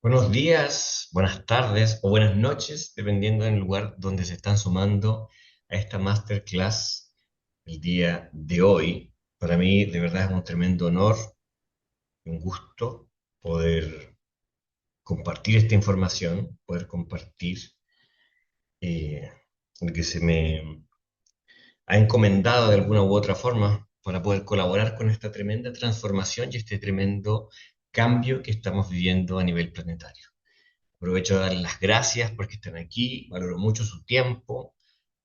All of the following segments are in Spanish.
Buenos días, buenas tardes o buenas noches, dependiendo del lugar donde se están sumando a esta masterclass el día de hoy. Para mí, de verdad, es un tremendo honor, un gusto poder compartir esta información, poder compartir eh, lo que se me ha encomendado de alguna u otra forma para poder colaborar con esta tremenda transformación y este tremendo cambio que estamos viviendo a nivel planetario. Aprovecho de darles las gracias porque están aquí, valoro mucho su tiempo,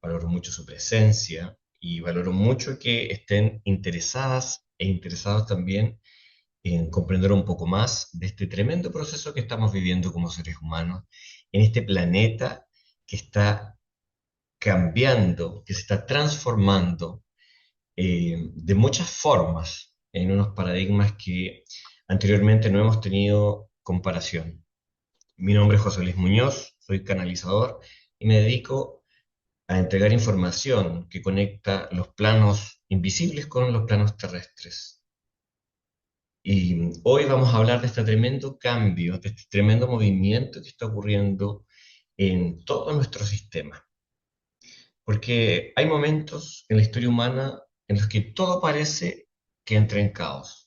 valoro mucho su presencia y valoro mucho que estén interesadas e interesados también en comprender un poco más de este tremendo proceso que estamos viviendo como seres humanos en este planeta que está cambiando, que se está transformando de muchas formas en unos paradigmas que anteriormente no hemos tenido comparación. Mi nombre es José Luis Muñoz, soy canalizador y me dedico a entregar información que conecta los planos invisibles con los planos terrestres. Y hoy vamos a hablar de este tremendo cambio, de este tremendo movimiento que está ocurriendo en todo nuestro sistema. Porque hay momentos en la historia humana en los que todo parece que entra en caos.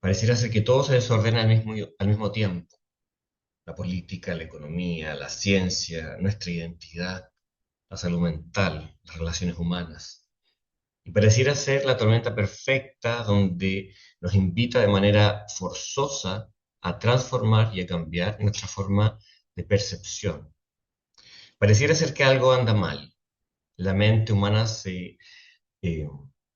Pareciera ser que todo se desordena al mismo tiempo. La política, la economía, la ciencia, nuestra identidad, la salud mental, las relaciones humanas. Y pareciera ser la tormenta perfecta donde nos invita de manera forzosa a transformar y a cambiar nuestra forma de percepción. Pareciera ser que algo anda mal. La mente humana eh,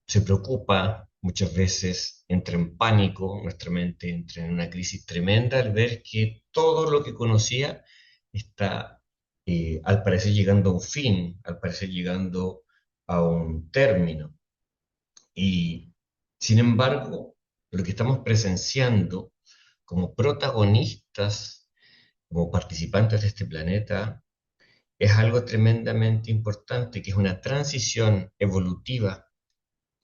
se preocupa muchas veces, entra en pánico, nuestra mente entra en una crisis tremenda al ver que todo lo que conocía está, al parecer, llegando a un fin, al parecer llegando a un término. Y, sin embargo, lo que estamos presenciando como protagonistas, como participantes de este planeta, es algo tremendamente importante, que es una transición evolutiva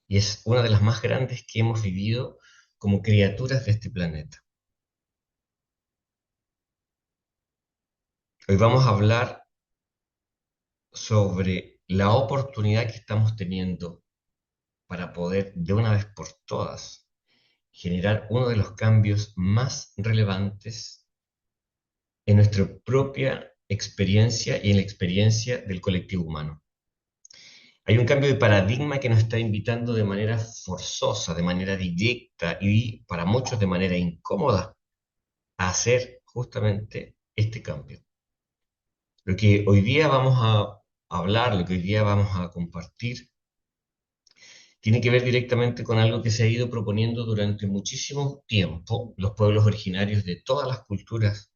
y es una de las más grandes que hemos vivido como criaturas de este planeta. Hoy vamos a hablar sobre la oportunidad que estamos teniendo para poder de una vez por todas generar uno de los cambios más relevantes en nuestra propia experiencia y en la experiencia del colectivo humano. Hay un cambio de paradigma que nos está invitando de manera forzosa, de manera directa y para muchos de manera incómoda a hacer justamente este cambio. Lo que hoy día vamos a hablar, lo que hoy día vamos a compartir, tiene que ver directamente con algo que se ha ido proponiendo durante muchísimo tiempo los pueblos originarios de todas las culturas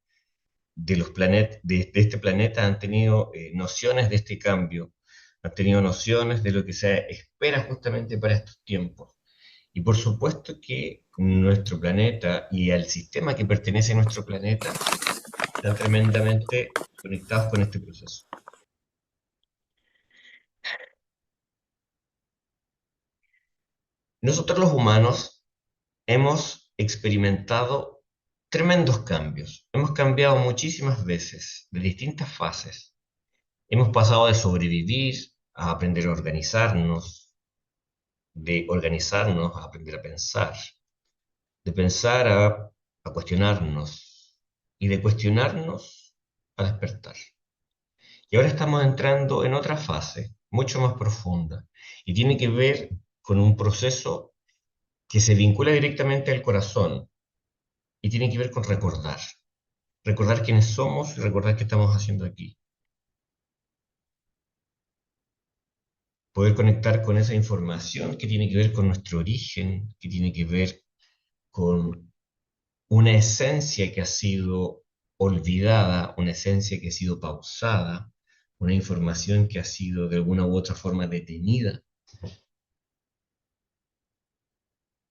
de este planeta han tenido nociones de este cambio, han tenido nociones de lo que se espera justamente para estos tiempos. Y por supuesto que nuestro planeta y el sistema que pertenece a nuestro planeta están tremendamente conectados con este proceso. Nosotros los humanos hemos experimentado tremendos cambios. Hemos cambiado muchísimas veces, de distintas fases. Hemos pasado de sobrevivir a aprender a organizarnos, de organizarnos a aprender a pensar, de pensar a cuestionarnos y de cuestionarnos a despertar. Y ahora estamos entrando en otra fase, mucho más profunda, y tiene que ver con un proceso que se vincula directamente al corazón y tiene que ver con recordar. Recordar quiénes somos y recordar qué estamos haciendo aquí. Poder conectar con esa información que tiene que ver con nuestro origen, que tiene que ver con una esencia que ha sido olvidada, una esencia que ha sido pausada, una información que ha sido de alguna u otra forma detenida.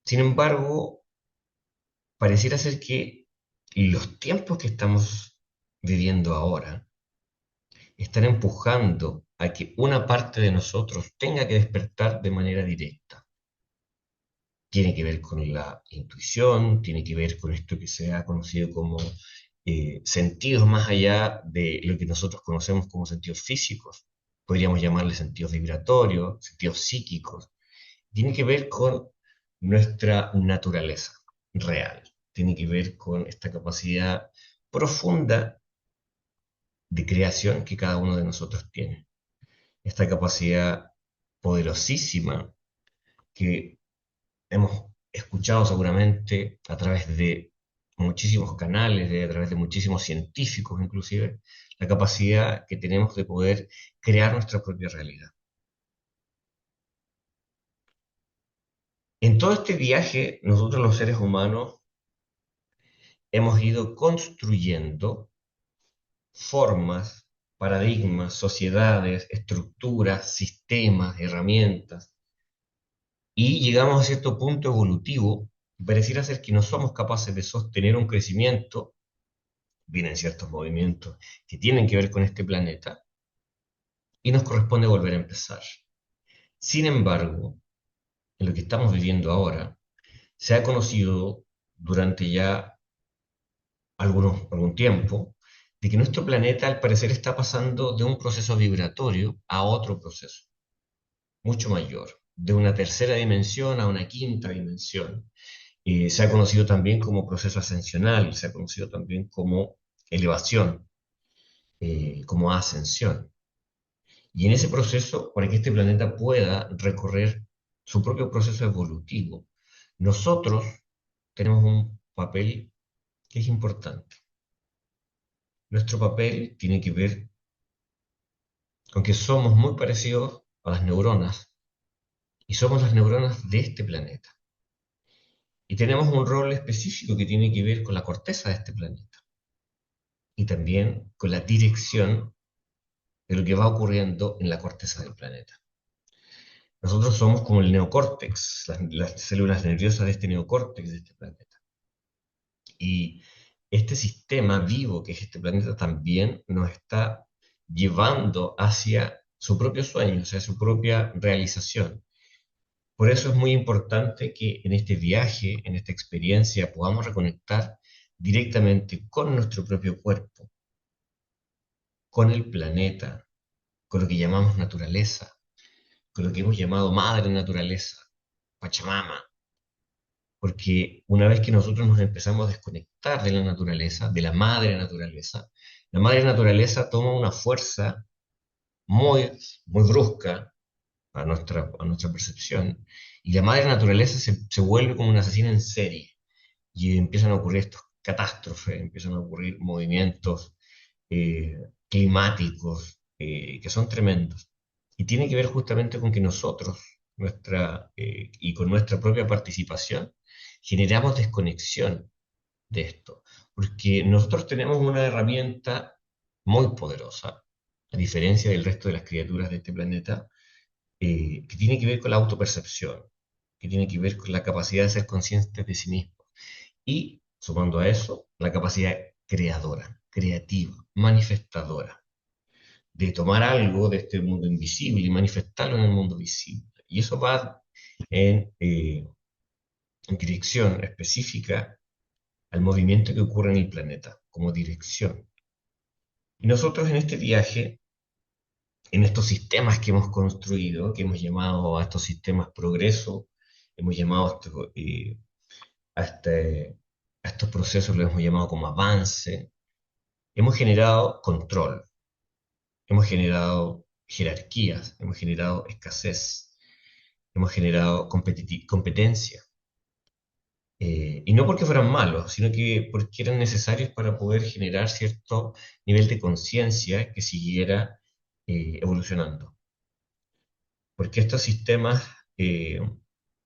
Sin embargo, pareciera ser que los tiempos que estamos viviendo ahora están empujando a que una parte de nosotros tenga que despertar de manera directa. Tiene que ver con la intuición, tiene que ver con esto que se ha conocido como sentidos más allá de lo que nosotros conocemos como sentidos físicos. Podríamos llamarle sentidos vibratorios, sentidos psíquicos. Tiene que ver con nuestra naturaleza real. Tiene que ver con esta capacidad profunda de creación que cada uno de nosotros tiene. Esta capacidad poderosísima que hemos escuchado seguramente a través de muchísimos canales, a través de muchísimos científicos inclusive, la capacidad que tenemos de poder crear nuestra propia realidad. En todo este viaje, nosotros los seres humanos hemos ido construyendo formas, paradigmas, sociedades, estructuras, sistemas, herramientas, y llegamos a cierto punto evolutivo, y pareciera ser que no somos capaces de sostener un crecimiento, vienen ciertos movimientos que tienen que ver con este planeta, y nos corresponde volver a empezar. Sin embargo, en lo que estamos viviendo ahora, se ha conocido durante ya algún tiempo de que nuestro planeta al parecer está pasando de un proceso vibratorio a otro proceso, mucho mayor, de una tercera dimensión a una quinta dimensión. Se ha conocido también como proceso ascensional, se ha conocido también como elevación, como ascensión. Y en ese proceso, para que este planeta pueda recorrer su propio proceso evolutivo, nosotros tenemos un papel que es importante. Nuestro papel tiene que ver con que somos muy parecidos a las neuronas y somos las neuronas de este planeta. Y tenemos un rol específico que tiene que ver con la corteza de este planeta y también con la dirección de lo que va ocurriendo en la corteza del planeta. Nosotros somos como el neocórtex, las células nerviosas de este neocórtex de este planeta. Y este sistema vivo que es este planeta también nos está llevando hacia su propio sueño, hacia su propia realización. Por eso es muy importante que en este viaje, en esta experiencia, podamos reconectar directamente con nuestro propio cuerpo, con el planeta, con lo que llamamos naturaleza, con lo que hemos llamado madre naturaleza, Pachamama, porque una vez que nosotros nos empezamos a desconectar de la naturaleza, de la madre naturaleza toma una fuerza muy, muy brusca a nuestra percepción, y la madre naturaleza se vuelve como una asesina en serie, y empiezan a ocurrir estas catástrofes, empiezan a ocurrir movimientos eh, climáticos que son tremendos. Y tiene que ver justamente con que nosotros, y con nuestra propia participación, generamos desconexión de esto. Porque nosotros tenemos una herramienta muy poderosa, a diferencia del resto de las criaturas de este planeta, que tiene que ver con la autopercepción, que tiene que ver con la capacidad de ser conscientes de sí mismos. Y, sumando a eso, la capacidad creadora, creativa, manifestadora, de tomar algo de este mundo invisible y manifestarlo en el mundo visible. Y eso va en dirección específica al movimiento que ocurre en el planeta, como dirección. Y nosotros en este viaje, en estos sistemas que hemos construido, que hemos llamado a estos sistemas progreso, hemos llamado a, este, a estos procesos, los hemos llamado como avance, hemos generado control, hemos generado jerarquías, hemos generado escasez, hemos generado competencia. Y no porque fueran malos, sino que porque eran necesarios para poder generar cierto nivel de conciencia que siguiera evolucionando. Porque estos sistemas eh,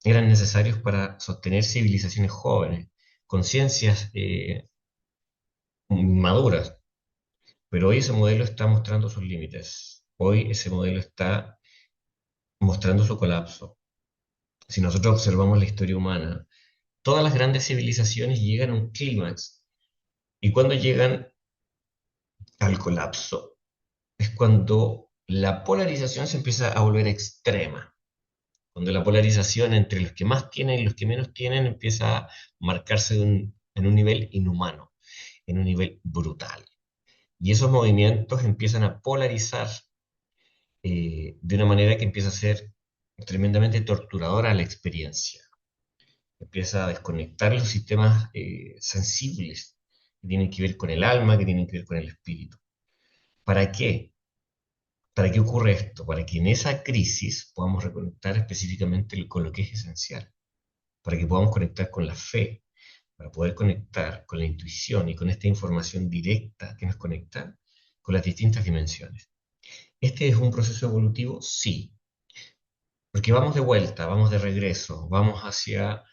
eran necesarios para sostener civilizaciones jóvenes, conciencias maduras. Pero hoy ese modelo está mostrando sus límites. Hoy ese modelo está mostrando su colapso. Si nosotros observamos la historia humana, todas las grandes civilizaciones llegan a un clímax. Y cuando llegan al colapso, es cuando la polarización se empieza a volver extrema. Cuando la polarización entre los que más tienen y los que menos tienen empieza a marcarse en un nivel inhumano. en un nivel brutal. Y esos movimientos empiezan a polarizar de una manera que empieza a ser tremendamente torturadora la experiencia. Empieza a desconectar los sistemas sensibles que tienen que ver con el alma, que tienen que ver con el espíritu. ¿Para qué? ¿Para qué ocurre esto? Para que en esa crisis podamos reconectar específicamente con lo que es esencial, para que podamos conectar con la fe, para poder conectar con la intuición y con esta información directa que nos conecta con las distintas dimensiones. ¿Este es un proceso evolutivo? Sí, porque vamos de vuelta, vamos de regreso, vamos hacia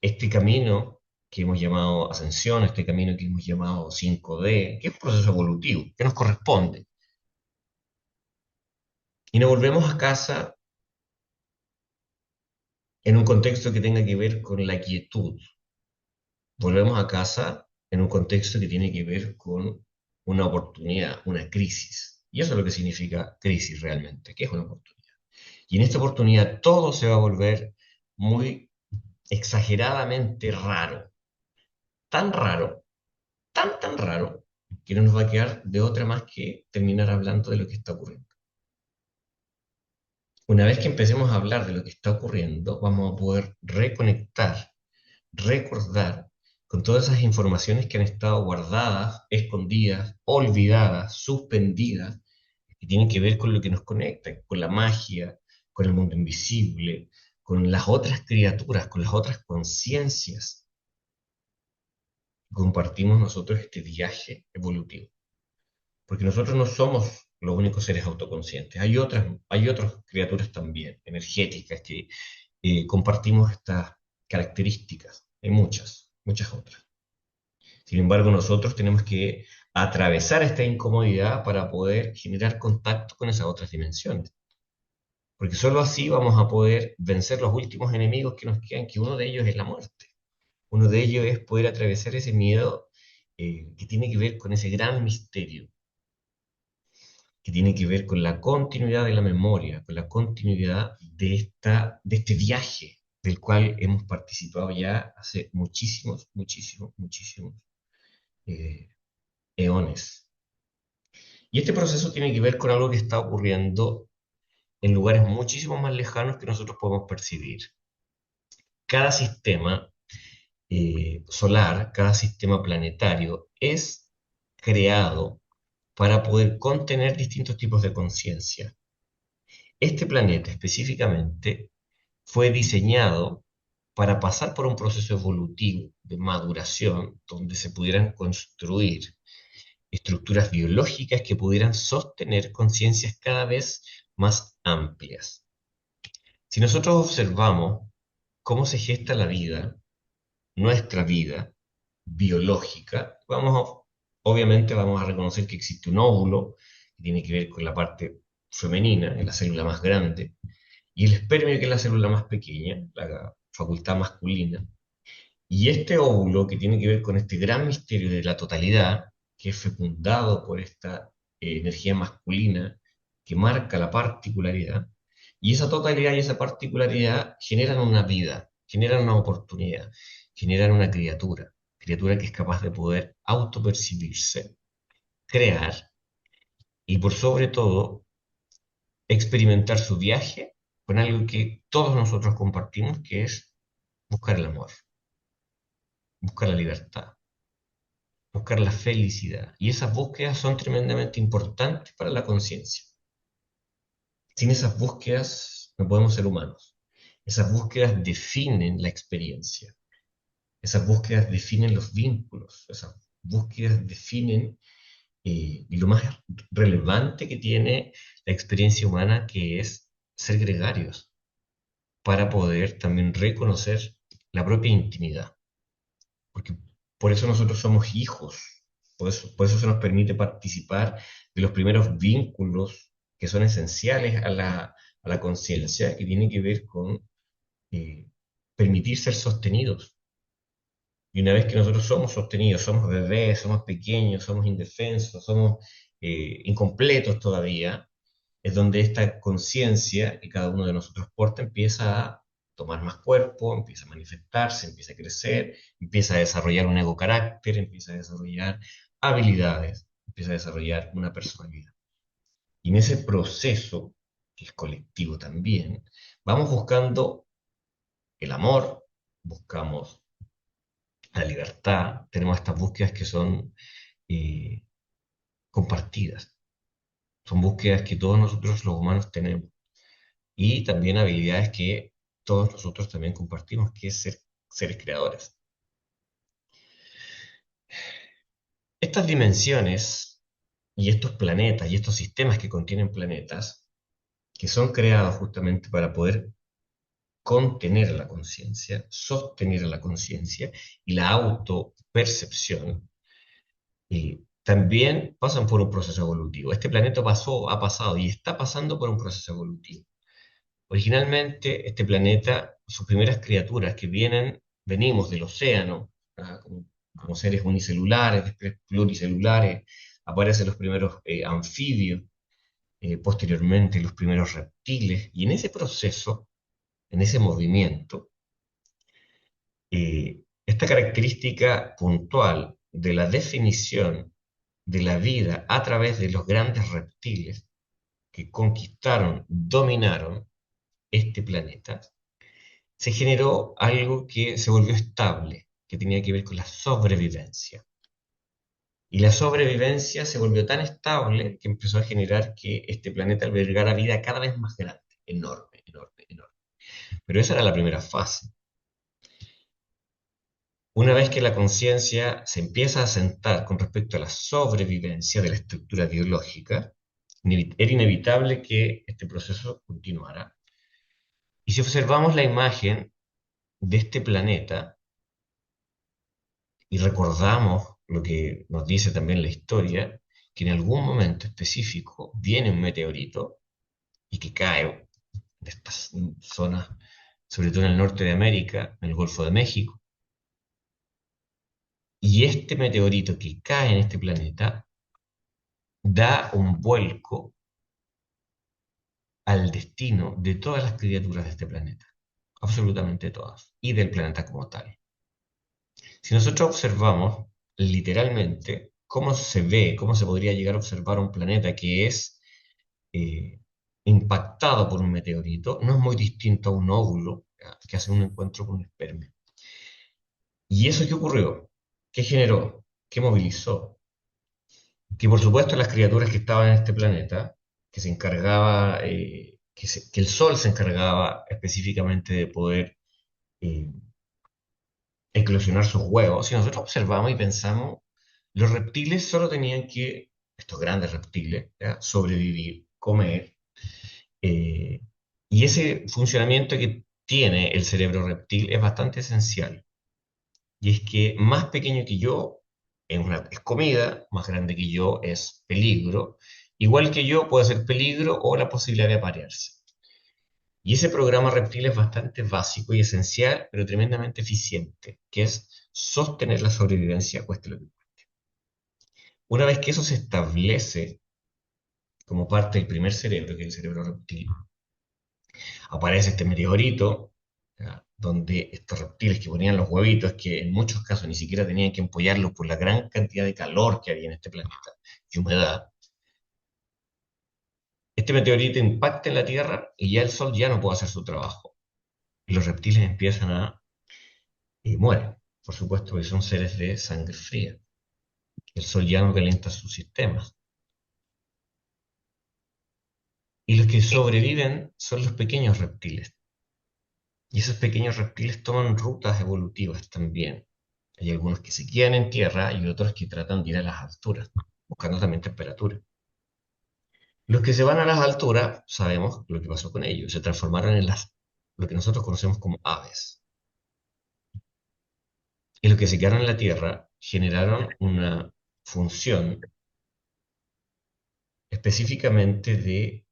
este camino que hemos llamado ascensión, este camino que hemos llamado 5D, que es un proceso evolutivo, que nos corresponde. Y nos volvemos a casa en un contexto que tenga que ver con la quietud. Volvemos a casa en un contexto que tiene que ver con una oportunidad, una crisis. Y eso es lo que significa crisis realmente, que es una oportunidad. Y en esta oportunidad todo se va a volver muy exageradamente raro. Tan raro, tan raro, que no nos va a quedar de otra más que terminar hablando de lo que está ocurriendo. Una vez que empecemos a hablar de lo que está ocurriendo, vamos a poder reconectar, recordar con todas esas informaciones que han estado guardadas, escondidas, olvidadas, suspendidas, que tienen que ver con lo que nos conecta, con la magia, con el mundo invisible, con las otras criaturas, con las otras conciencias. Compartimos nosotros este viaje evolutivo. Porque nosotros no somos los únicos seres autoconscientes. Hay otras criaturas también, energéticas, que compartimos estas características. Hay muchas otras. Sin embargo, nosotros tenemos que atravesar esta incomodidad para poder generar contacto con esas otras dimensiones. Porque solo así vamos a poder vencer los últimos enemigos que nos quedan, que uno de ellos es la muerte. Uno de ellos es poder atravesar ese miedo que tiene que ver con ese gran misterio que tiene que ver con la continuidad de la memoria, con la continuidad de este viaje del cual hemos participado ya hace muchísimos eh, eones. Y este proceso tiene que ver con algo que está ocurriendo en lugares muchísimo más lejanos que nosotros podemos percibir. Cada sistema solar, cada sistema planetario es creado para poder contener distintos tipos de conciencia. Este planeta específicamente fue diseñado para pasar por un proceso evolutivo de maduración donde se pudieran construir estructuras biológicas que pudieran sostener conciencias cada vez más amplias. Si nosotros observamos cómo se gesta la vida, nuestra vida biológica, obviamente vamos a reconocer que existe un óvulo que tiene que ver con la parte femenina, en la célula más grande, y el espermio, que es la célula más pequeña, la facultad masculina. Y este óvulo, que tiene que ver con este gran misterio de la totalidad, que es fecundado por esta energía masculina que marca la particularidad, y esa totalidad y esa particularidad generan una vida, generan una oportunidad, generan una criatura que es capaz de poder autopercibirse, crear y por sobre todo experimentar su viaje con algo que todos nosotros compartimos, que es buscar el amor, buscar la libertad, buscar la felicidad. Y esas búsquedas son tremendamente importantes para la conciencia. Sin esas búsquedas no podemos ser humanos. Esas búsquedas definen la experiencia. Esas búsquedas definen los vínculos. Esas búsquedas definen lo más relevante que tiene la experiencia humana, que es ser gregarios, para poder también reconocer la propia intimidad. Porque por eso nosotros somos hijos, por eso se nos permite participar de los primeros vínculos que son esenciales a la conciencia, que tiene que ver con eh, permitir ser sostenidos. Y una vez que nosotros somos sostenidos, somos bebés, somos pequeños, somos indefensos, somos incompletos todavía, es donde esta conciencia que cada uno de nosotros porta empieza a tomar más cuerpo, empieza a manifestarse, empieza a crecer, empieza a desarrollar un ego carácter, empieza a desarrollar habilidades, empieza a desarrollar una personalidad. Y en ese proceso, que es colectivo también, vamos buscando el amor, buscamos la libertad, tenemos estas búsquedas que son eh, compartidas, son búsquedas que todos nosotros los humanos tenemos y también habilidades que todos nosotros también compartimos, que es ser seres creadores. Estas dimensiones y estos planetas y estos sistemas que contienen planetas, que son creados justamente para poder contener la conciencia, sostener la conciencia y la autopercepción, también pasan por un proceso evolutivo. Este planeta pasó, ha pasado y está pasando por un proceso evolutivo. Originalmente, este planeta, sus primeras criaturas que venimos del océano, como seres unicelulares, después pluricelulares, aparecen los primeros anfibios, posteriormente los primeros reptiles, y en ese proceso, en ese movimiento, esta característica puntual de la definición de la vida a través de los grandes reptiles que conquistaron, dominaron este planeta, se generó algo que se volvió estable, que tenía que ver con la sobrevivencia. Y la sobrevivencia se volvió tan estable que empezó a generar que este planeta albergara vida cada vez más grande, enorme, enorme, enorme. Pero esa era la primera fase. Una vez que la conciencia se empieza a sentar con respecto a la sobrevivencia de la estructura biológica, era inevitable que este proceso continuara. Y si observamos la imagen de este planeta y recordamos lo que nos dice también la historia, que en algún momento específico viene un meteorito y que cae en estas zonas, sobre todo en el norte de América, en el Golfo de México, y este meteorito que cae en este planeta da un vuelco al destino de todas las criaturas de este planeta, absolutamente todas, y del planeta como tal. Si nosotros observamos literalmente cómo se ve, cómo se podría llegar a observar un planeta que es eh, impactado por un meteorito, no es muy distinto a un óvulo que hace un encuentro con un esperma. ¿Y eso qué ocurrió? ¿Qué generó? ¿Qué movilizó? Que por supuesto las criaturas que estaban en este planeta, que se encargaba, que el Sol se encargaba específicamente de poder eh, eclosionar sus huevos, si nosotros observamos y pensamos, los reptiles solo tenían que, estos grandes reptiles, ¿ya? Sobrevivir, comer, eh, y ese funcionamiento que tiene el cerebro reptil es bastante esencial. Y es que más pequeño que yo es comida, más grande que yo es peligro, igual que yo puede ser peligro o la posibilidad de aparearse. Y ese programa reptil es bastante básico y esencial, pero tremendamente eficiente, que es sostener la sobrevivencia, cueste lo que cueste. Una vez que eso se establece como parte del primer cerebro, que es el cerebro reptil, aparece este meteorito, ¿ya? Donde estos reptiles que ponían los huevitos, que en muchos casos ni siquiera tenían que empollarlos por la gran cantidad de calor que había en este planeta y humedad, este meteorito impacta en la Tierra y ya el Sol ya no puede hacer su trabajo. Y los reptiles empiezan y mueren, por supuesto, porque son seres de sangre fría. El Sol ya no calienta sus sistemas. Y los que sobreviven son los pequeños reptiles. Y esos pequeños reptiles toman rutas evolutivas también. Hay algunos que se quedan en tierra y otros que tratan de ir a las alturas, buscando también temperatura. Los que se van a las alturas, sabemos lo que pasó con ellos, se transformaron en lo que nosotros conocemos como aves. Y los que se quedaron en la tierra generaron una función específicamente de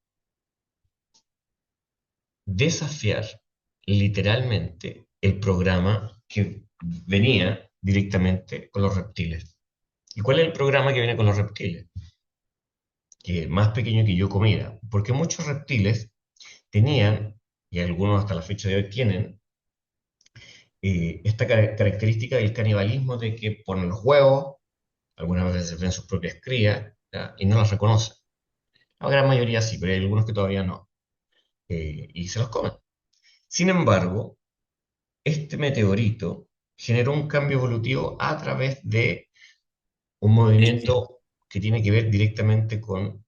desafiar literalmente el programa que venía directamente con los reptiles. ¿Y cuál es el programa que viene con los reptiles? Que más pequeño que yo comida, porque muchos reptiles tenían y algunos hasta la fecha de hoy tienen, esta característica del canibalismo de que ponen los huevos, algunas veces ven sus propias crías, ¿ya? Y no las reconocen. La gran mayoría sí, pero hay algunos que todavía no, y se los comen. Sin embargo, este meteorito generó un cambio evolutivo a través de un movimiento que tiene que ver directamente con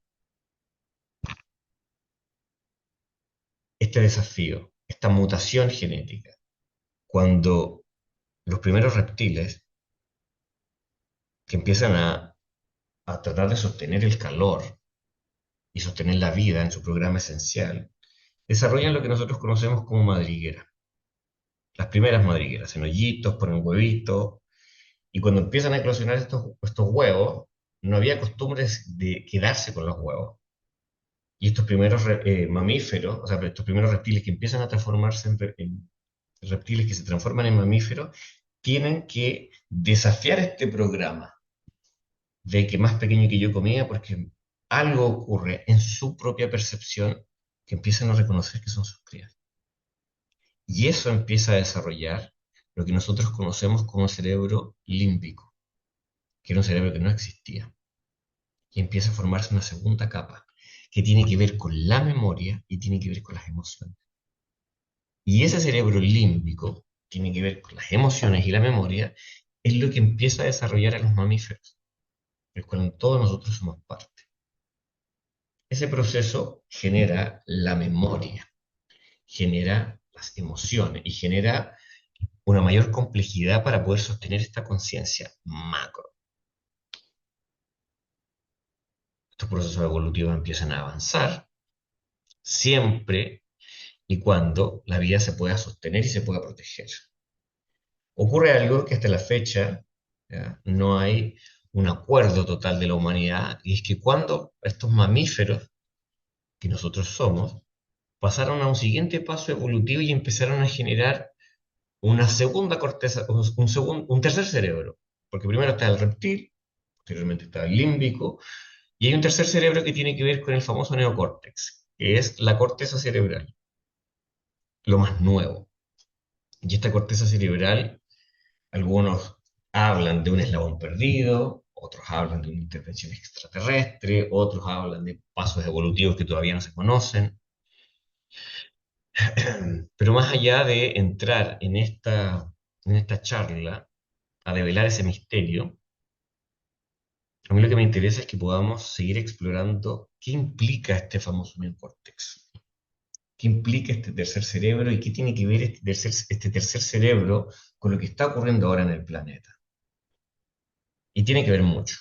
este desafío, esta mutación genética. Cuando los primeros reptiles que empiezan a tratar de sostener el calor y sostener la vida en su programa esencial, desarrollan lo que nosotros conocemos como madriguera. Las primeras madrigueras, en hoyitos, ponen huevitos, y cuando empiezan a eclosionar estos huevos, no había costumbres de quedarse con los huevos. Y estos primeros mamíferos, o sea, estos primeros reptiles que empiezan a transformarse en reptiles que se transforman en mamíferos, tienen que desafiar este programa de que más pequeño que yo comía porque algo ocurre en su propia percepción que empiezan a reconocer que son sus crías. Y eso empieza a desarrollar lo que nosotros conocemos como cerebro límbico, que era un cerebro que no existía. Y empieza a formarse una segunda capa que tiene que ver con la memoria y tiene que ver con las emociones. Y ese cerebro límbico tiene que ver con las emociones y la memoria, es lo que empieza a desarrollar a los mamíferos, del cual todos nosotros somos parte. Ese proceso genera la memoria, genera las emociones y genera una mayor complejidad para poder sostener esta conciencia macro. Estos procesos evolutivos empiezan a avanzar siempre y cuando la vida se pueda sostener y se pueda proteger. Ocurre algo que hasta la fecha, ¿ya?, no hay un acuerdo total de la humanidad, y es que cuando estos mamíferos que nosotros somos pasaron a un siguiente paso evolutivo y empezaron a generar una segunda corteza, un tercer cerebro, porque primero está el reptil, posteriormente está el límbico, y hay un tercer cerebro que tiene que ver con el famoso neocórtex, que es la corteza cerebral, lo más nuevo. Y esta corteza cerebral, algunos hablan de un eslabón perdido, otros hablan de una intervención extraterrestre, otros hablan de pasos evolutivos que todavía no se conocen. Pero más allá de entrar en esta charla a develar ese misterio, a mí lo que me interesa es que podamos seguir explorando qué implica este famoso neocórtex, qué implica este tercer cerebro y qué tiene que ver este tercer cerebro con lo que está ocurriendo ahora en el planeta. Y tiene que ver mucho.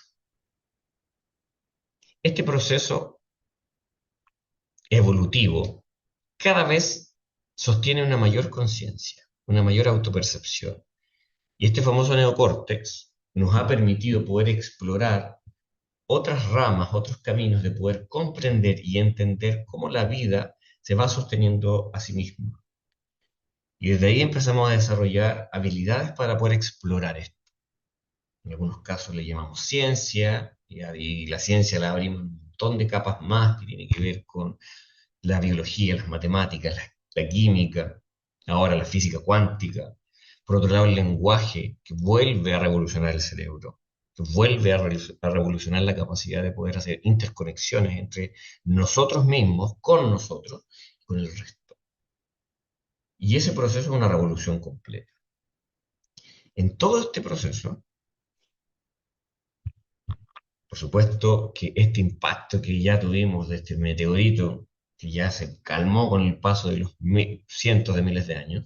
Este proceso evolutivo cada vez sostiene una mayor conciencia, una mayor autopercepción. Y este famoso neocórtex nos ha permitido poder explorar otras ramas, otros caminos de poder comprender y entender cómo la vida se va sosteniendo a sí misma. Y desde ahí empezamos a desarrollar habilidades para poder explorar esto. En algunos casos le llamamos ciencia, y la ciencia la abrimos en un montón de capas más que tiene que ver con la biología, las matemáticas, la química, ahora la física cuántica. Por otro lado, el lenguaje, que vuelve a revolucionar el cerebro, que vuelve a revolucionar la capacidad de poder hacer interconexiones entre nosotros mismos, con nosotros y con el resto. Y ese proceso es una revolución completa. En todo este proceso, por supuesto que este impacto que ya tuvimos de este meteorito, que ya se calmó con el paso de los cientos de miles de años,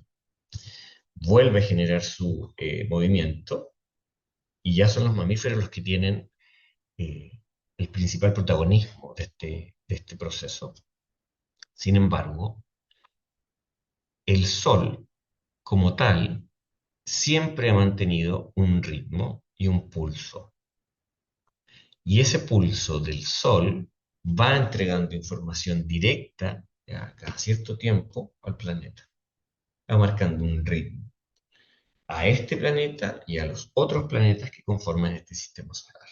vuelve a generar su movimiento y ya son los mamíferos los que tienen eh, el principal protagonismo de este proceso. Sin embargo, el Sol, como tal, siempre ha mantenido un ritmo y un pulso. Y ese pulso del Sol va entregando información directa cada cierto tiempo al planeta, va marcando un ritmo a este planeta y a los otros planetas que conforman este sistema solar.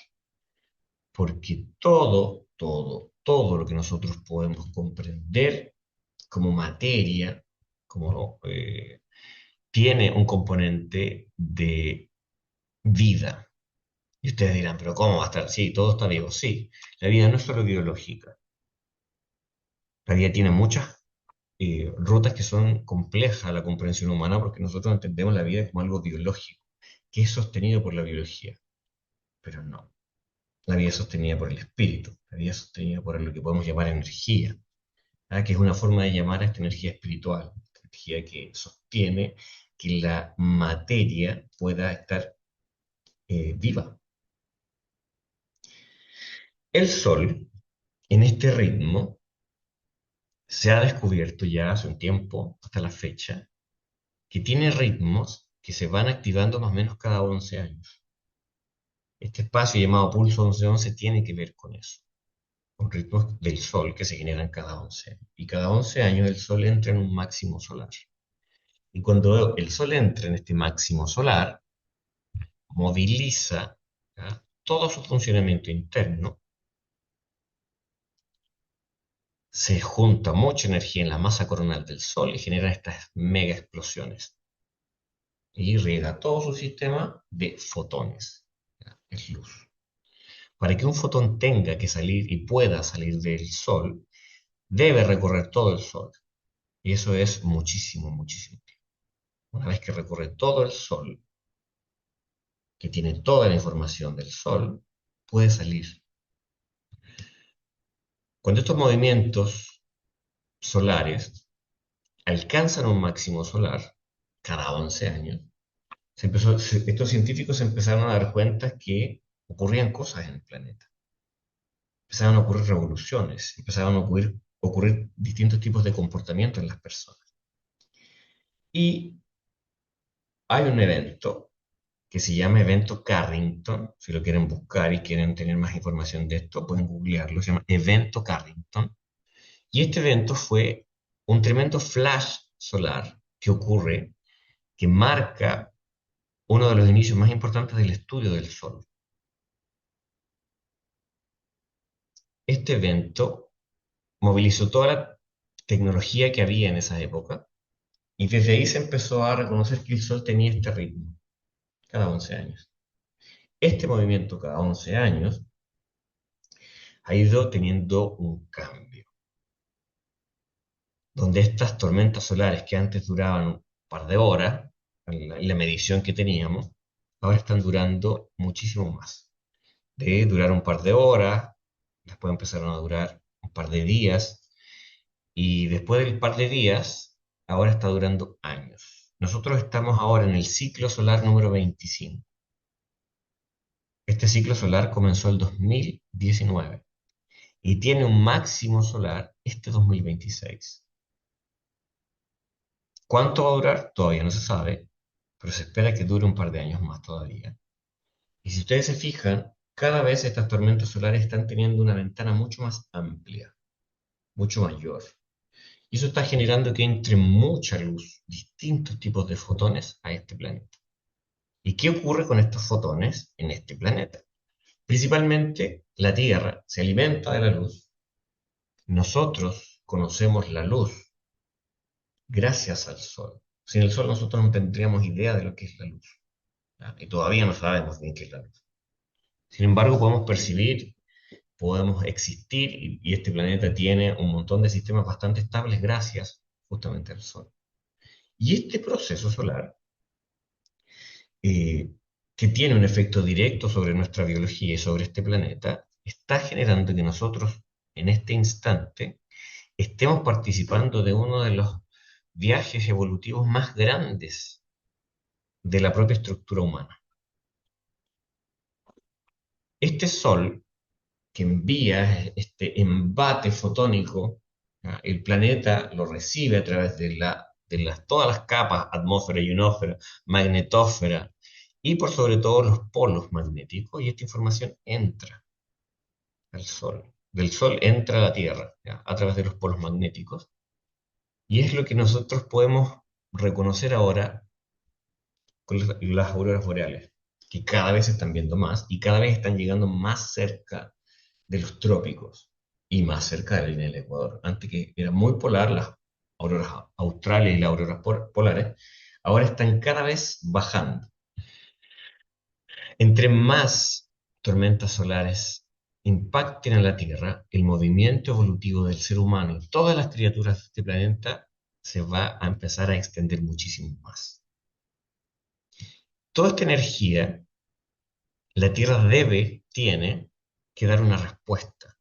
Porque todo lo que nosotros podemos comprender como materia como tiene un componente de vida. Y ustedes dirán, pero ¿cómo va a estar? Sí, todo está vivo. Sí, la vida no es solo biológica. La vida tiene muchas rutas que son complejas a la comprensión humana porque nosotros entendemos la vida como algo biológico, que es sostenido por la biología. Pero no. La vida es sostenida por el espíritu. La vida es sostenida por lo que podemos llamar energía, ¿ah? Que es una forma de llamar a esta energía espiritual, esta energía que sostiene que la materia pueda estar viva. El Sol, en este ritmo, se ha descubierto ya hace un tiempo, hasta la fecha, que tiene ritmos que se van activando más o menos cada 11 años. Este espacio llamado pulso 11-11 tiene que ver con eso, con ritmos del Sol que se generan cada 11 años. Y cada 11 años el Sol entra en un máximo solar. Y cuando el Sol entra en este máximo solar, moviliza, ¿ya?, todo su funcionamiento interno, se junta mucha energía en la masa coronal del Sol y genera estas mega explosiones. Y riega todo su sistema de fotones, ¿ya? Es luz. Para que un fotón tenga que salir y pueda salir del Sol, debe recorrer todo el Sol. Y eso es muchísimo, muchísimo tiempo. Una vez que recorre todo el Sol, que tiene toda la información del Sol, puede salir. Cuando estos movimientos solares alcanzan un máximo solar, cada 11 años, estos científicos se empezaron a dar cuenta que ocurrían cosas en el planeta. Empezaron a ocurrir revoluciones, empezaron a ocurrir distintos tipos de comportamiento en las personas. Y hay un evento que se llama Evento Carrington. Si lo quieren buscar y quieren tener más información de esto, pueden googlearlo. Se llama Evento Carrington. Y este evento fue un tremendo flash solar que ocurre, que marca uno de los inicios más importantes del estudio del Sol. Este evento movilizó toda la tecnología que había en esa época y desde ahí se empezó a reconocer que el Sol tenía este ritmo cada 11 años. Este movimiento cada 11 años ha ido teniendo un cambio, donde estas tormentas solares que antes duraban un par de horas, en la medición que teníamos, ahora están durando muchísimo más. De durar un par de horas, después empezaron a durar un par de días, y después del par de días, ahora está durando años. Nosotros estamos ahora en el ciclo solar número 25. Este ciclo solar comenzó el 2019 y tiene un máximo solar este 2026. ¿Cuánto va a durar? Todavía no se sabe, pero se espera que dure un par de años más todavía. Y si ustedes se fijan, cada vez estas tormentas solares están teniendo una ventana mucho más amplia, mucho mayor. Y eso está generando que entre mucha luz, distintos tipos de fotones a este planeta. ¿Y qué ocurre con estos fotones en este planeta? Principalmente la Tierra se alimenta de la luz. Nosotros conocemos la luz gracias al Sol. Sin el Sol nosotros no tendríamos idea de lo que es la luz, ¿ya? Y todavía no sabemos bien qué es la luz. Sin embargo, podemos percibir, podemos existir y este planeta tiene un montón de sistemas bastante estables gracias justamente al Sol. Y este proceso solar, eh, que tiene un efecto directo sobre nuestra biología y sobre este planeta, está generando que nosotros en este instante estemos participando de uno de los viajes evolutivos más grandes de la propia estructura humana. Este Sol que envía este embate fotónico, ¿ya?, el planeta lo recibe a través de todas las capas, atmósfera, ionósfera, magnetósfera, y por sobre todo los polos magnéticos, y esta información entra al Sol. Del Sol entra a la Tierra, ¿ya?, a través de los polos magnéticos, y es lo que nosotros podemos reconocer ahora con las auroras boreales, que cada vez se están viendo más y cada vez están llegando más cerca de los trópicos y más cerca de la línea del Ecuador. Antes, que era muy polar, las auroras australes y las auroras polares, ahora están cada vez bajando. Entre más tormentas solares impacten a la Tierra, el movimiento evolutivo del ser humano y todas las criaturas de este planeta se va a empezar a extender muchísimo más. Toda esta energía, la Tierra tiene que dar una respuesta.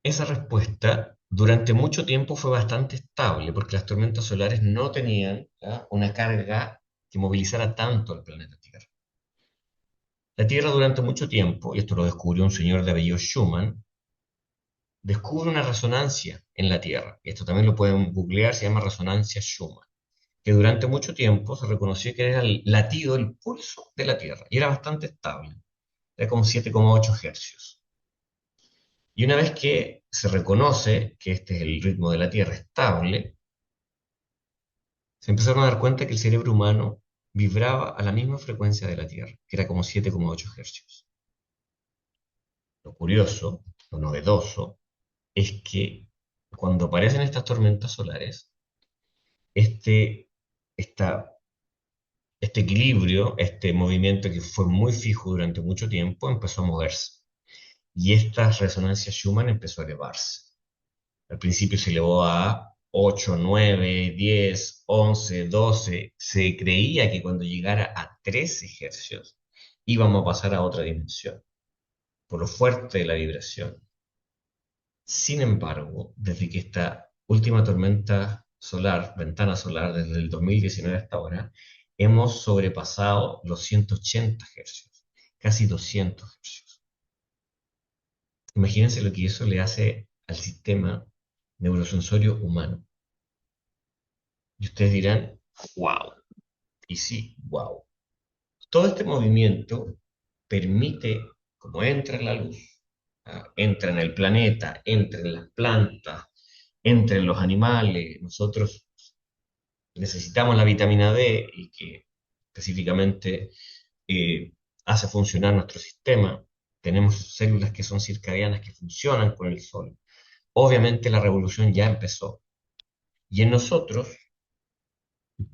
Esa respuesta durante mucho tiempo fue bastante estable porque las tormentas solares no tenían, ¿ya?, una carga que movilizara tanto al planeta Tierra. La Tierra durante mucho tiempo, y esto lo descubrió un señor de apellido Schumann, descubre una resonancia en la Tierra. Y esto también lo pueden googlear, se llama resonancia Schumann, que durante mucho tiempo se reconoció que era el latido, el pulso de la Tierra, y era bastante estable, era como 7,8 hercios. Y una vez que se reconoce que este es el ritmo de la Tierra estable, se empezaron a dar cuenta que el cerebro humano vibraba a la misma frecuencia de la Tierra, que era como 7,8 hercios. Lo curioso, lo novedoso, es que cuando aparecen estas tormentas solares, este, esta, este equilibrio, este movimiento que fue muy fijo durante mucho tiempo, empezó a moverse. Y esta resonancia Schumann empezó a elevarse. Al principio se elevó a 8, 9, 10, 11, 12. Se creía que cuando llegara a 13 hercios íbamos a pasar a otra dimensión, por lo fuerte de la vibración. Sin embargo, desde que esta última tormenta solar, ventana solar, desde el 2019 hasta ahora, hemos sobrepasado los 180 hercios, casi 200 hercios. Imagínense lo que eso le hace al sistema neurosensorio humano. Y ustedes dirán, wow. Y sí, wow. Todo este movimiento permite, como entra en la luz, entra en el planeta, entra en las plantas, entra en los animales, nosotros necesitamos la vitamina D y que específicamente eh, hace funcionar nuestro sistema. Tenemos células que son circadianas que funcionan con el sol. Obviamente la revolución ya empezó. Y en nosotros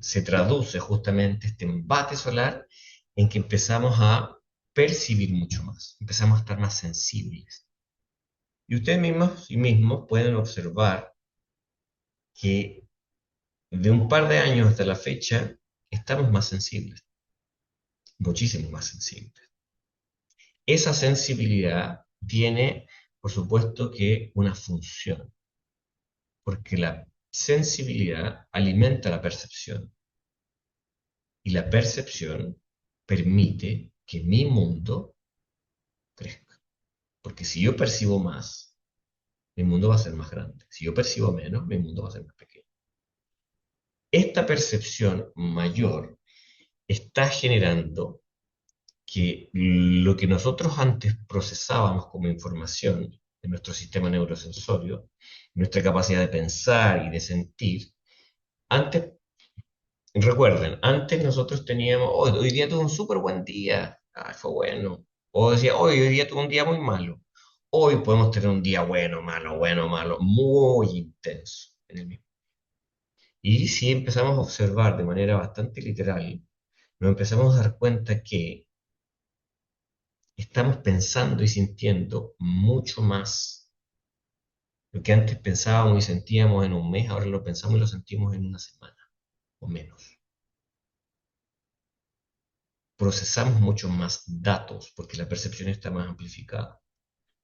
se traduce justamente este embate solar en que empezamos a percibir mucho más, empezamos a estar más sensibles. Y ustedes mismos y mismos pueden observar que de un par de años hasta la fecha estamos más sensibles, muchísimo más sensibles. Esa sensibilidad tiene, por supuesto, que una función, porque la sensibilidad alimenta la percepción y la percepción permite que mi mundo crezca. Porque si yo percibo más, mi mundo va a ser más grande. Si yo percibo menos, mi mundo va a ser más pequeño. Esta percepción mayor está generando que lo que nosotros antes procesábamos como información en nuestro sistema neurosensorio, nuestra capacidad de pensar y de sentir, antes, recuerden, antes nosotros teníamos, oh, hoy día tuve un súper buen día, ah, fue bueno. O decía, hoy día tuve un día muy malo. Hoy podemos tener un día bueno, malo, muy intenso en el mismo. Y si empezamos a observar de manera bastante literal, nos empezamos a dar cuenta que estamos pensando y sintiendo mucho más. Lo que antes pensábamos y sentíamos en un mes, ahora lo pensamos y lo sentimos en una semana o menos. Procesamos mucho más datos porque la percepción está más amplificada.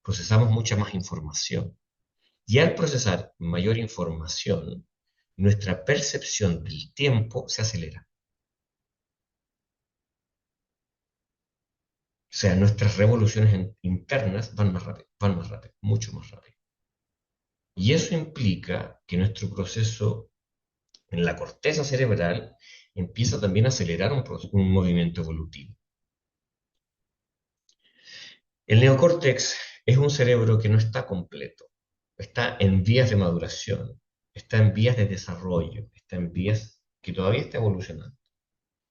Procesamos mucha más información. Y al procesar mayor información, nuestra percepción del tiempo se acelera. O sea, nuestras revoluciones internas van más rápido, mucho más rápido. Y eso implica que nuestro proceso en la corteza cerebral empieza también a acelerar un movimiento evolutivo. El neocórtex es un cerebro que no está completo, está en vías de maduración, está en vías de desarrollo, está en vías que todavía está evolucionando,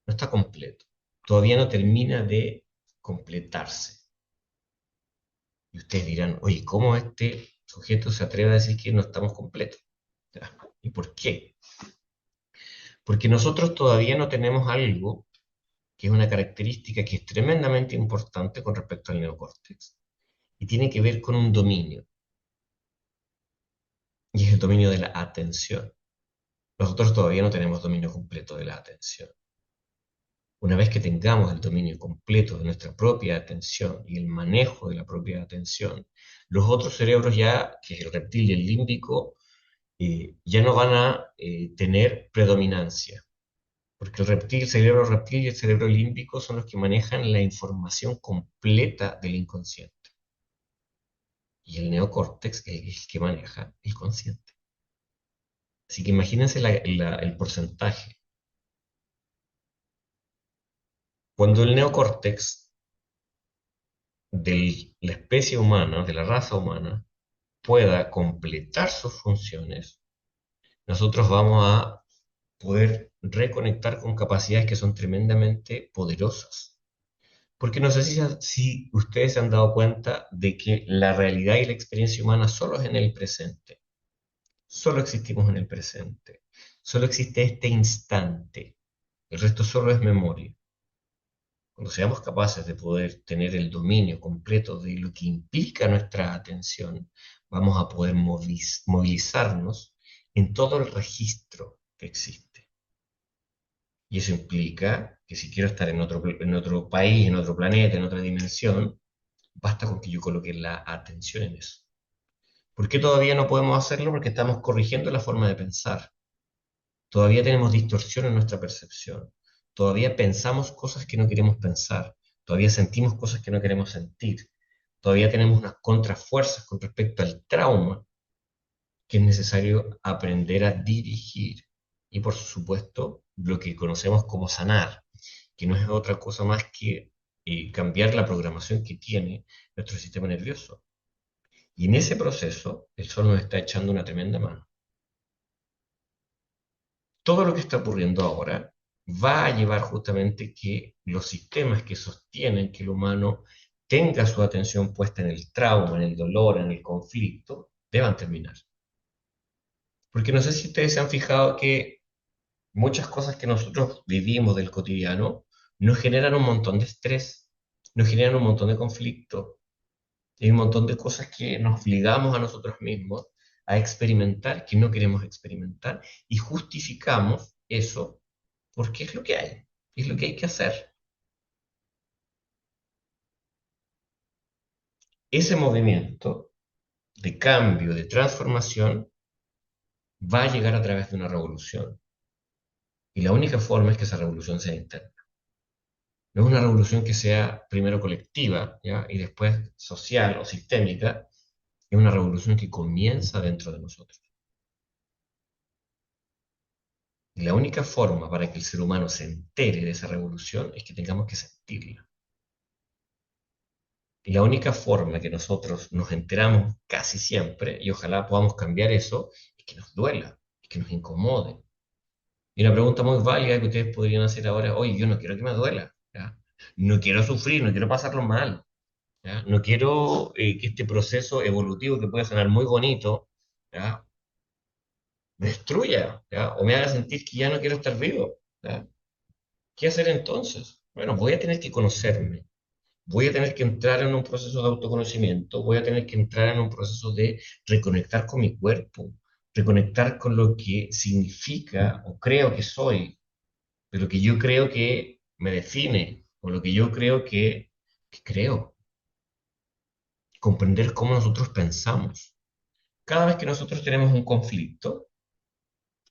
no está completo, todavía no termina de completarse. Y ustedes dirán, oye, ¿cómo este sujeto se atreve a decir que no estamos completos. ¿Ya? ¿Y por qué? Porque nosotros todavía no tenemos algo que es una característica que es tremendamente importante con respecto al neocórtex, y tiene que ver con un dominio, y es el dominio de la atención. Nosotros todavía no tenemos dominio completo de la atención. Una vez que tengamos el dominio completo de nuestra propia atención y el manejo de la propia atención, los otros cerebros ya, que es el reptil y el límbico, ya no van a tener predominancia, porque el cerebro reptil y el cerebro límbico son los que manejan la información completa del inconsciente, y el neocórtex es el que maneja el consciente. Así que imagínense el porcentaje. Cuando el neocórtex de la especie humana, de la raza humana, pueda completar sus funciones, nosotros vamos a poder reconectar con capacidades que son tremendamente poderosas. Porque no sé si ustedes se han dado cuenta de que la realidad y la experiencia humana solo es en el presente. Solo existimos en el presente. Solo existe este instante. El resto solo es memoria. Cuando seamos capaces de poder tener el dominio completo de lo que implica nuestra atención, vamos a poder movilizarnos en todo el registro que existe. Y eso implica que si quiero estar en otro país, en otro planeta, en otra dimensión, basta con que yo coloque la atención en eso. ¿Por qué todavía no podemos hacerlo? Porque estamos corrigiendo la forma de pensar. Todavía tenemos distorsión en nuestra percepción. Todavía pensamos cosas que no queremos pensar. Todavía sentimos cosas que no queremos sentir. Todavía tenemos unas contrafuerzas con respecto al trauma que es necesario aprender a dirigir. Y por supuesto, lo que conocemos como sanar, que no es otra cosa más que cambiar la programación que tiene nuestro sistema nervioso. Y en ese proceso, el sol nos está echando una tremenda mano. Todo lo que está ocurriendo ahora va a llevar justamente que los sistemas que sostienen que el humano tenga su atención puesta en el trauma, en el dolor, en el conflicto, deban terminar. Porque no sé si ustedes se han fijado que muchas cosas que nosotros vivimos del cotidiano nos generan un montón de estrés, nos generan un montón de conflicto, hay un montón de cosas que nos obligamos a nosotros mismos a experimentar que no queremos experimentar, y justificamos eso porque es lo que hay, es lo que hay que hacer. Ese movimiento de cambio, de transformación, va a llegar a través de una revolución. Y la única forma es que esa revolución sea interna. No es una revolución que sea primero colectiva, ¿ya? Y después social o sistémica. Es una revolución que comienza dentro de nosotros. Y la única forma para que el ser humano se entere de esa revolución es que tengamos que sentirla. Y la única forma que nosotros nos enteramos casi siempre, y ojalá podamos cambiar eso, es que nos duela, es que nos incomode. Y una pregunta muy válida que ustedes podrían hacer ahora: oye, yo no quiero que me duela, ¿ya? No quiero sufrir, no quiero pasarlo mal, ¿ya? No quiero que este proceso evolutivo, que puede sonar muy bonito, ¿ya?, me destruya, ¿ya?, o me haga sentir que ya no quiero estar vivo, ¿ya? ¿Qué hacer entonces? Bueno, voy a tener que conocerme, voy a tener que entrar en un proceso de autoconocimiento, voy a tener que entrar en un proceso de reconectar con mi cuerpo, reconectar con lo que significa o creo que soy, de lo que yo creo que me define, o lo que yo creo que creo, comprender cómo nosotros pensamos. Cada vez que nosotros tenemos un conflicto,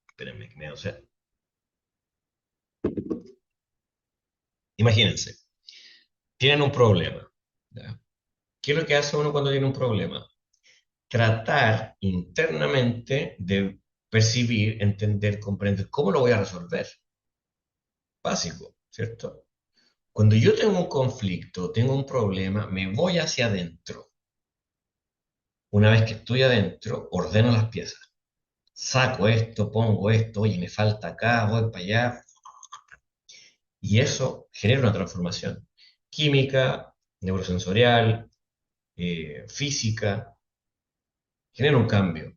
espérenme que me, o sea, imagínense, tienen un problema, ¿ya? ¿Qué es lo que hace uno cuando tiene un problema? Tratar internamente de percibir, entender, comprender cómo lo voy a resolver. Básico, ¿cierto? Cuando yo tengo un conflicto, tengo un problema, me voy hacia adentro. Una vez que estoy adentro, ordeno las piezas. Saco esto, pongo esto, oye, me falta acá, voy para allá. Y eso genera una transformación química, neurosensorial, física. genera un cambio.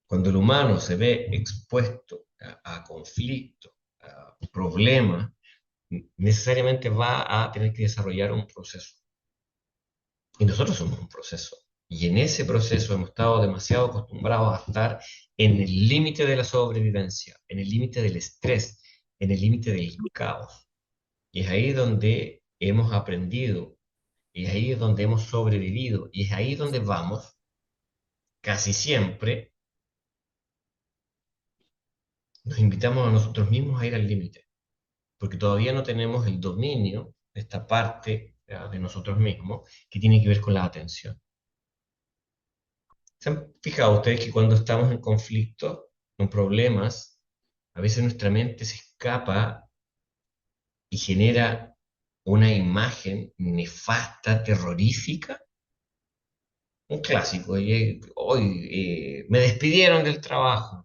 Cuando el humano se ve expuesto a conflictos, a problemas, necesariamente va a tener que desarrollar un proceso. Y nosotros somos un proceso. Y en ese proceso hemos estado demasiado acostumbrados a estar en el límite de la sobrevivencia, en el límite del estrés, en el límite del caos. Y es ahí donde hemos aprendido, y es ahí donde hemos sobrevivido, y es ahí donde vamos, casi siempre, nos invitamos a nosotros mismos a ir al límite, porque todavía no tenemos el dominio de esta parte, ¿ya?, de nosotros mismos que tiene que ver con la atención. ¿Se han fijado ustedes que cuando estamos en conflicto, en problemas, a veces nuestra mente se escapa y genera una imagen nefasta, terrorífica? Un clásico. Hoy me despidieron del trabajo.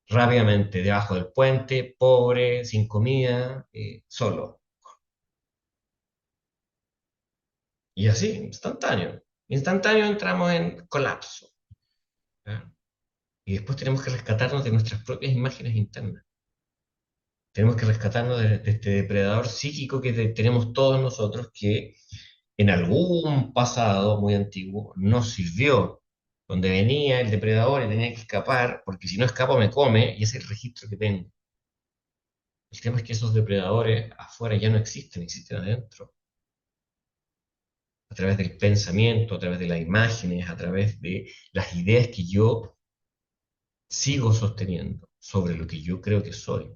Rápidamente, debajo del puente, pobre, sin comida, solo. Y así, instantáneo. Instantáneo entramos en colapso. ¿Ya? Y después tenemos que rescatarnos de nuestras propias imágenes internas. Tenemos que rescatarnos de este depredador psíquico que tenemos todos nosotros, que en algún pasado muy antiguo nos sirvió, donde venía el depredador y tenía que escapar, porque si no escapo me come, y ese es el registro que tengo. El tema es que esos depredadores afuera ya no existen, existen adentro, a través del pensamiento, a través de las imágenes, a través de las ideas que yo sigo sosteniendo sobre lo que yo creo que soy.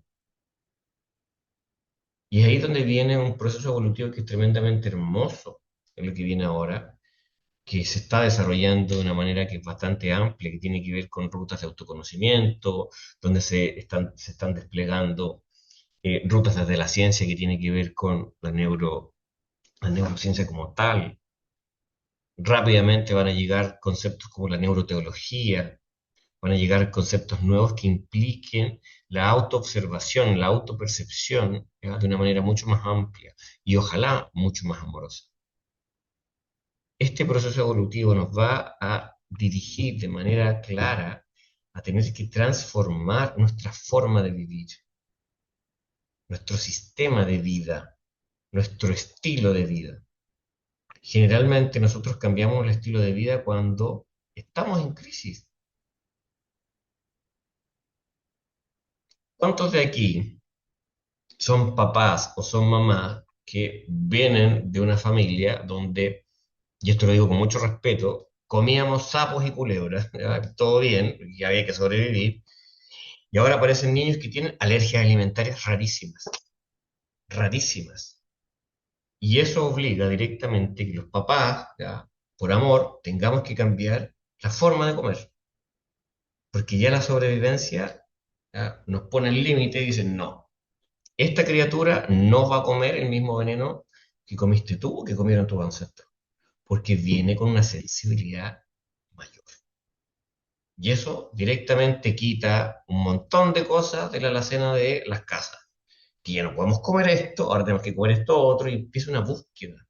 Y es ahí donde viene un proceso evolutivo que es tremendamente hermoso, en lo que viene ahora, que se está desarrollando de una manera que es bastante amplia, que tiene que ver con rutas de autoconocimiento, donde se están desplegando rutas desde la ciencia que tiene que ver con la neurociencia como tal. Rápidamente van a llegar conceptos como la neuroteología, van a llegar conceptos nuevos que impliquen la autoobservación, la autopercepción, ¿ya?, de una manera mucho más amplia y ojalá mucho más amorosa. Este proceso evolutivo nos va a dirigir de manera clara a tener que transformar nuestra forma de vivir, nuestro sistema de vida, nuestro estilo de vida. Generalmente nosotros cambiamos el estilo de vida cuando estamos en crisis. ¿Cuántos de aquí son papás o son mamás que vienen de una familia donde, y esto lo digo con mucho respeto, comíamos sapos y culebras, ¿ya?, todo bien, y había que sobrevivir, y ahora aparecen niños que tienen alergias alimentarias rarísimas, rarísimas. Y eso obliga directamente que los papás, ¿ya?, por amor, tengamos que cambiar la forma de comer, porque ya la sobrevivencia, ¿ya?, nos pone el límite y dicen, no, esta criatura no va a comer el mismo veneno que comiste tú o que comieron tus ancestros, porque viene con una sensibilidad mayor. Y eso directamente quita un montón de cosas de la alacena de las casas. Que ya no podemos comer esto, ahora tenemos que comer esto otro, y empieza una búsqueda.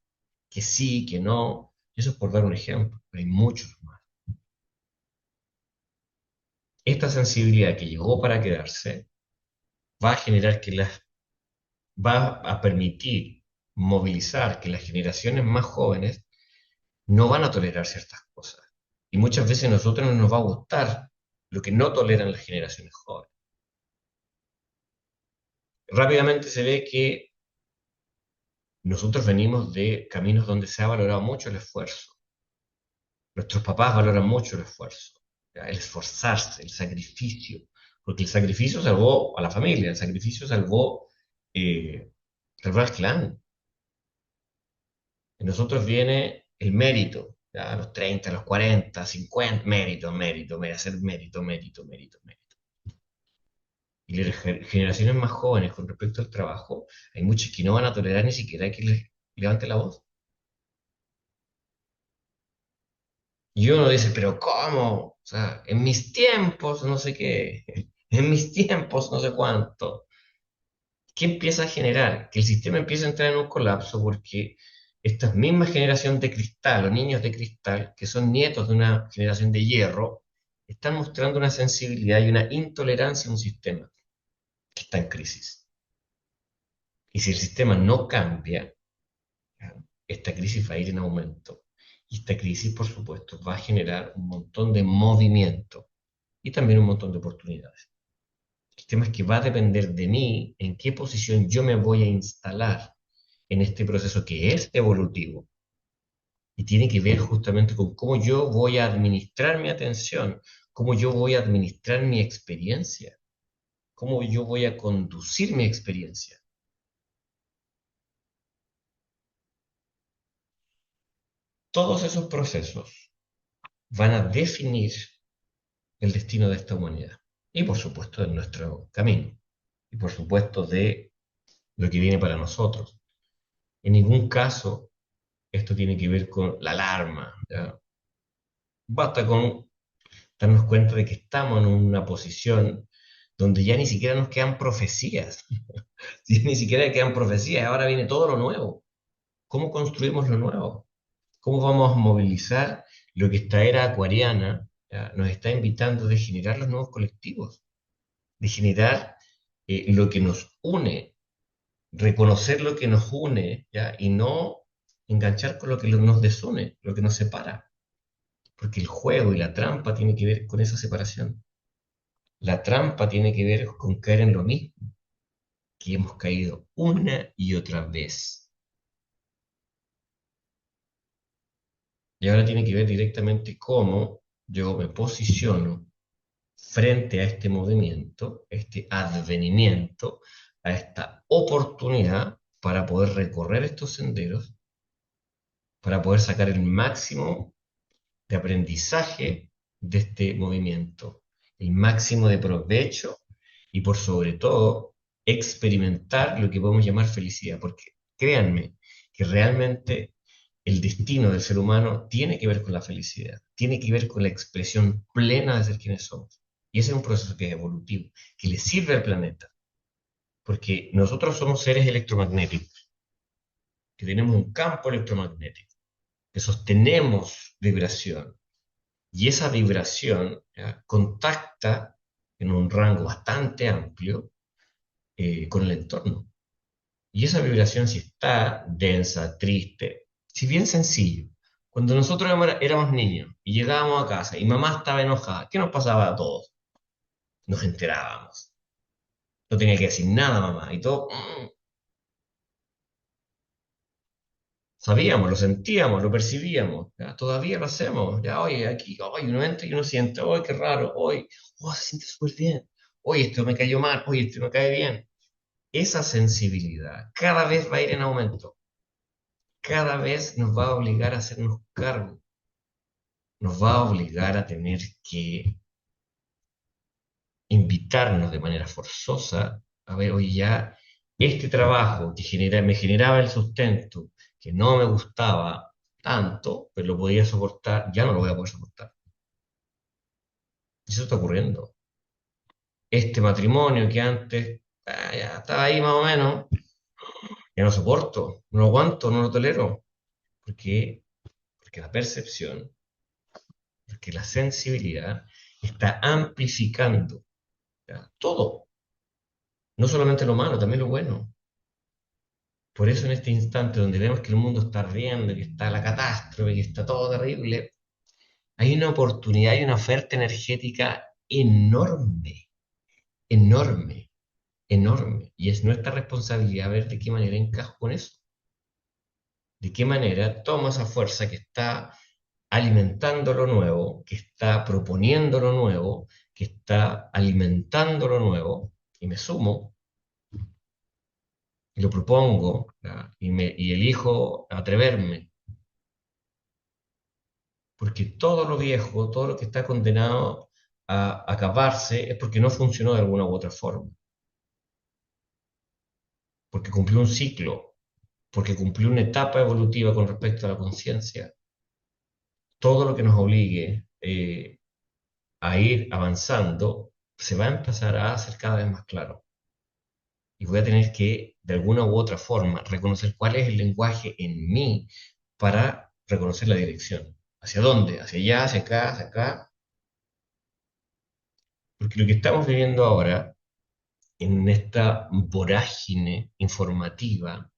Que sí, que no. Y eso es por dar un ejemplo, pero hay muchos más. Esta sensibilidad que llegó para quedarse va a generar que las, va a permitir movilizar que las generaciones más jóvenes no van a tolerar ciertas cosas. Y muchas veces a nosotros no nos va a gustar lo que no toleran las generaciones jóvenes. Rápidamente se ve que nosotros venimos de caminos donde se ha valorado mucho el esfuerzo. Nuestros papás valoran mucho el esfuerzo, ¿ya?, el esforzarse, el sacrificio, porque el sacrificio salvó a la familia, el sacrificio eh, salvó al clan. En nosotros viene el mérito, ¿ya?, a los 30, a los 40, 50, mérito, mérito, hacer mérito, mérito, mérito, mérito. Y las generaciones más jóvenes con respecto al trabajo, hay muchos que no van a tolerar ni siquiera que les levante la voz. Y uno dice, pero ¿cómo? O sea, en mis tiempos, no sé qué, en mis tiempos, no sé cuánto. ¿Qué empieza a generar? Que el sistema empieza a entrar en un colapso porque esta misma generación de cristal o niños de cristal, que son nietos de una generación de hierro, están mostrando una sensibilidad y una intolerancia a un sistema que está en crisis. Y si el sistema no cambia, esta crisis va a ir en aumento. Y esta crisis, por supuesto, va a generar un montón de movimiento y también un montón de oportunidades. El tema es que va a depender de mí en qué posición yo me voy a instalar en este proceso que es evolutivo y tiene que ver justamente con cómo yo voy a administrar mi atención, cómo yo voy a administrar mi experiencia, cómo yo voy a conducir mi experiencia. Todos esos procesos van a definir el destino de esta humanidad y por supuesto de nuestro camino y por supuesto de lo que viene para nosotros. En ningún caso esto tiene que ver con la alarma. ¿Ya? Basta con darnos cuenta de que estamos en una posición donde ya ni siquiera nos quedan profecías, ni siquiera quedan profecías, ahora viene todo lo nuevo. ¿Cómo construimos lo nuevo? ¿Cómo vamos a movilizar lo que esta era acuariana ya, nos está invitando de generar los nuevos colectivos, de generar lo que nos une, reconocer lo que nos une ya, y no enganchar con lo que nos desune, lo que nos separa? Porque el juego y la trampa tiene que ver con esa separación. La trampa tiene que ver con caer en lo mismo que hemos caído una y otra vez. Y ahora tiene que ver directamente cómo yo me posiciono frente a este movimiento, este advenimiento, a esta oportunidad para poder recorrer estos senderos, para poder sacar el máximo de aprendizaje de este movimiento, el máximo de provecho y por sobre todo experimentar lo que podemos llamar felicidad, porque créanme que realmente el destino del ser humano tiene que ver con la felicidad, tiene que ver con la expresión plena de ser quienes somos. Y ese es un proceso que es evolutivo, que le sirve al planeta, porque nosotros somos seres electromagnéticos, que tenemos un campo electromagnético, que sostenemos vibración, y esa vibración ¿ya? Contacta en un rango bastante amplio con el entorno. Y esa vibración, si está densa, triste, si bien sencillo, cuando nosotros éramos niños y llegábamos a casa y mamá estaba enojada, ¿qué nos pasaba a todos? Nos enterábamos. No tenía que decir nada mamá y todo. Sabíamos, lo sentíamos, lo percibíamos, ¿ya? Todavía lo hacemos, ya, oye, aquí, oye, uno entra y uno siente, oye, qué raro, oye, oh, se siente súper bien, oye, esto me cayó mal, oye, esto me cae bien. Esa sensibilidad cada vez va a ir en aumento, cada vez nos va a obligar a hacernos cargo, nos va a obligar a tener que invitarnos de manera forzosa a ver, oye, ya, este trabajo que me generaba el sustento, que no me gustaba tanto, pero lo podía soportar, ya no lo voy a poder soportar. Y eso está ocurriendo. Este matrimonio que antes ya estaba ahí más o menos, ya no soporto, no lo aguanto, no lo tolero. ¿Por qué? Porque la percepción, porque la sensibilidad está amplificando ¿ya? Todo, no solamente lo malo, también lo bueno. Por eso en este instante donde vemos que el mundo está ardiendo, que está la catástrofe, que está todo terrible, hay una oportunidad y una oferta energética enorme, enorme, enorme. Y es nuestra responsabilidad ver de qué manera encajo con eso, de qué manera tomo esa fuerza que está alimentando lo nuevo, que está proponiendo lo nuevo, que está alimentando lo nuevo, y me sumo y lo propongo, ¿ya? Y elijo atreverme, porque todo lo viejo, todo lo que está condenado a acabarse es porque no funcionó de alguna u otra forma, porque cumplió un ciclo, porque cumplió una etapa evolutiva con respecto a la conciencia. Todo lo que nos obligue a ir avanzando se va a empezar a hacer cada vez más claro. y voy a tener que, de alguna u otra forma, reconocer cuál es el lenguaje en mí para reconocer la dirección. ¿Hacia dónde? ¿Hacia allá? ¿Hacia acá? ¿Hacia acá? Porque lo que estamos viviendo ahora, en esta vorágine informativa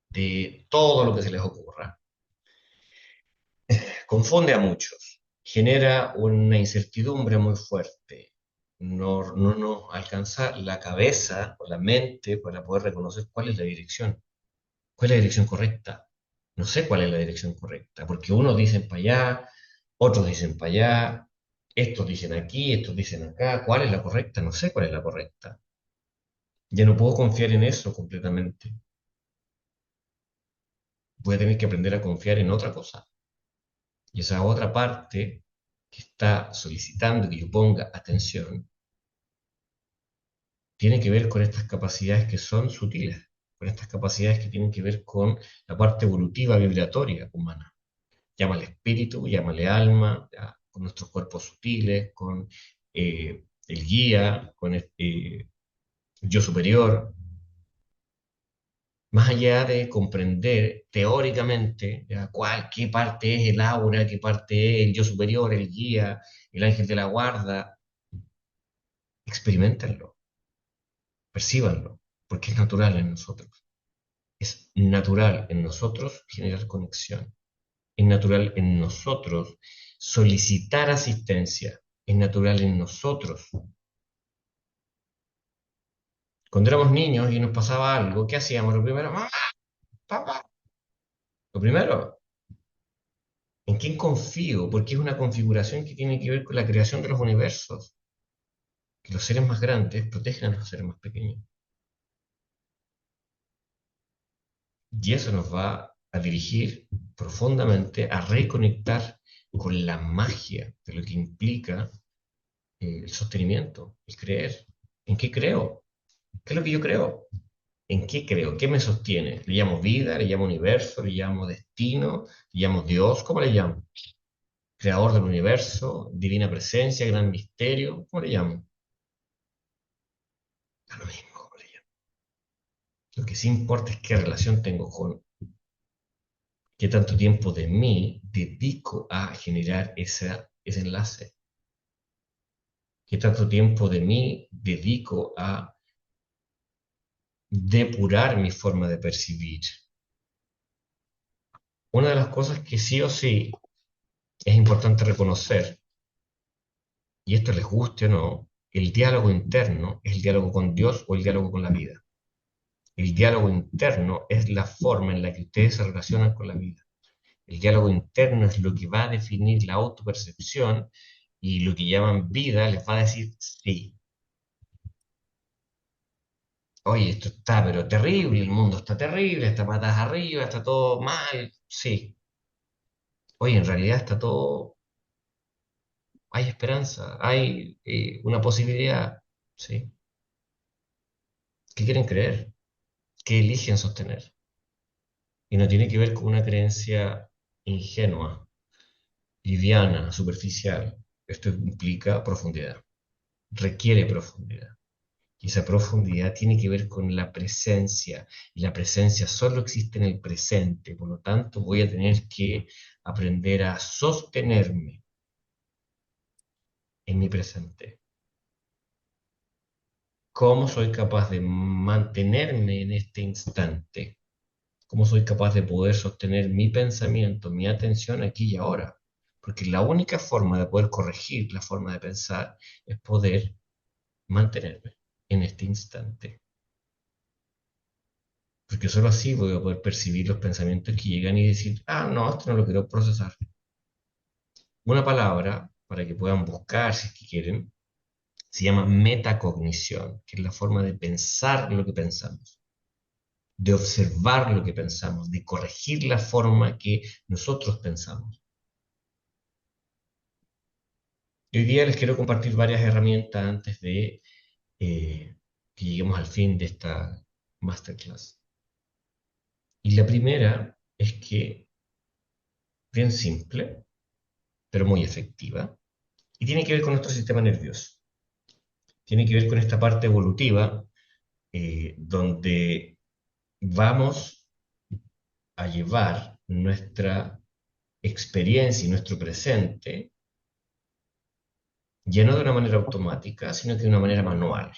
de todo lo que se les ocurra, confunde a muchos, genera una incertidumbre muy fuerte. No nos alcanza la cabeza o la mente para poder reconocer cuál es la dirección. ¿Cuál es la dirección correcta? No sé cuál es la dirección correcta, porque unos dicen para allá, otros dicen para allá, estos dicen aquí, estos dicen acá. ¿Cuál es la correcta? No sé cuál es la correcta. Ya no puedo confiar en eso completamente. Voy a tener que aprender a confiar en otra cosa. Y esa otra parte que está solicitando que yo ponga atención tiene que ver con estas capacidades que son sutiles, con estas capacidades que tienen que ver con la parte evolutiva vibratoria humana. Llámale espíritu, llámale alma, ya, con nuestros cuerpos sutiles, con el guía, con el yo superior, más allá de comprender teóricamente ya, qué parte es el aura, qué parte es el yo superior, el guía, el ángel de la guarda, experimentenlo, percíbanlo, porque es natural en nosotros. Es natural en nosotros generar conexión. Es natural en nosotros solicitar asistencia. Es natural en nosotros. Cuando éramos niños y nos pasaba algo, ¿qué hacíamos? Lo primero, mamá, papá. Lo primero, ¿en quién confío? Porque es una configuración que tiene que ver con la creación de los universos. Que los seres más grandes protegen a los seres más pequeños. Y eso nos va a dirigir profundamente a reconectar con la magia de lo que implica el sostenimiento, el creer. ¿En qué creo? ¿Qué es lo que yo creo? ¿En qué creo? ¿Qué me sostiene? ¿Le llamo vida? ¿Le llamo universo? ¿Le llamo destino? ¿Le llamo Dios? ¿Cómo le llamo? Creador del universo, divina presencia, gran misterio, ¿cómo le llamo? A lo mismo, ¿cómo le llamo? Lo que sí importa es qué relación tengo con qué tanto tiempo de mí dedico a generar ese enlace, qué tanto tiempo de mí dedico a depurar mi forma de percibir. Una de las cosas que sí o sí es importante reconocer, y esto les guste o no, el diálogo interno es el diálogo con Dios o el diálogo con la vida. El diálogo interno es la forma en la que ustedes se relacionan con la vida. El diálogo interno es lo que va a definir la autopercepción y lo que llaman vida les va a decir sí. Oye, esto está pero terrible, el mundo está terrible, está patas arriba, está todo mal. Sí. Oye, en realidad está todo, hay esperanza, hay una posibilidad. Sí. ¿Qué quieren creer? ¿Qué eligen sostener? Y no tiene que ver con una creencia ingenua, liviana, superficial. Esto implica profundidad, requiere profundidad. Y esa profundidad tiene que ver con la presencia. Y la presencia solo existe en el presente. Por lo tanto, voy a tener que aprender a sostenerme en mi presente. ¿Cómo soy capaz de mantenerme en este instante? ¿Cómo soy capaz de poder sostener mi pensamiento, mi atención aquí y ahora? Porque la única forma de poder corregir la forma de pensar es poder mantenerme en este instante. Porque solo así voy a poder percibir los pensamientos que llegan y decir, ah, no, esto no lo quiero procesar. Una palabra, para que puedan buscar si es que quieren, se llama metacognición, que es la forma de pensar lo que pensamos, de observar lo que pensamos, de corregir la forma que nosotros pensamos. Y hoy día les quiero compartir varias herramientas antes de que lleguemos al fin de esta masterclass. Y la primera es que, bien simple, pero muy efectiva, y tiene que ver con nuestro sistema nervioso. Tiene que ver con esta parte evolutiva donde vamos a llevar nuestra experiencia y nuestro presente ya no de una manera automática, sino que de una manera manual.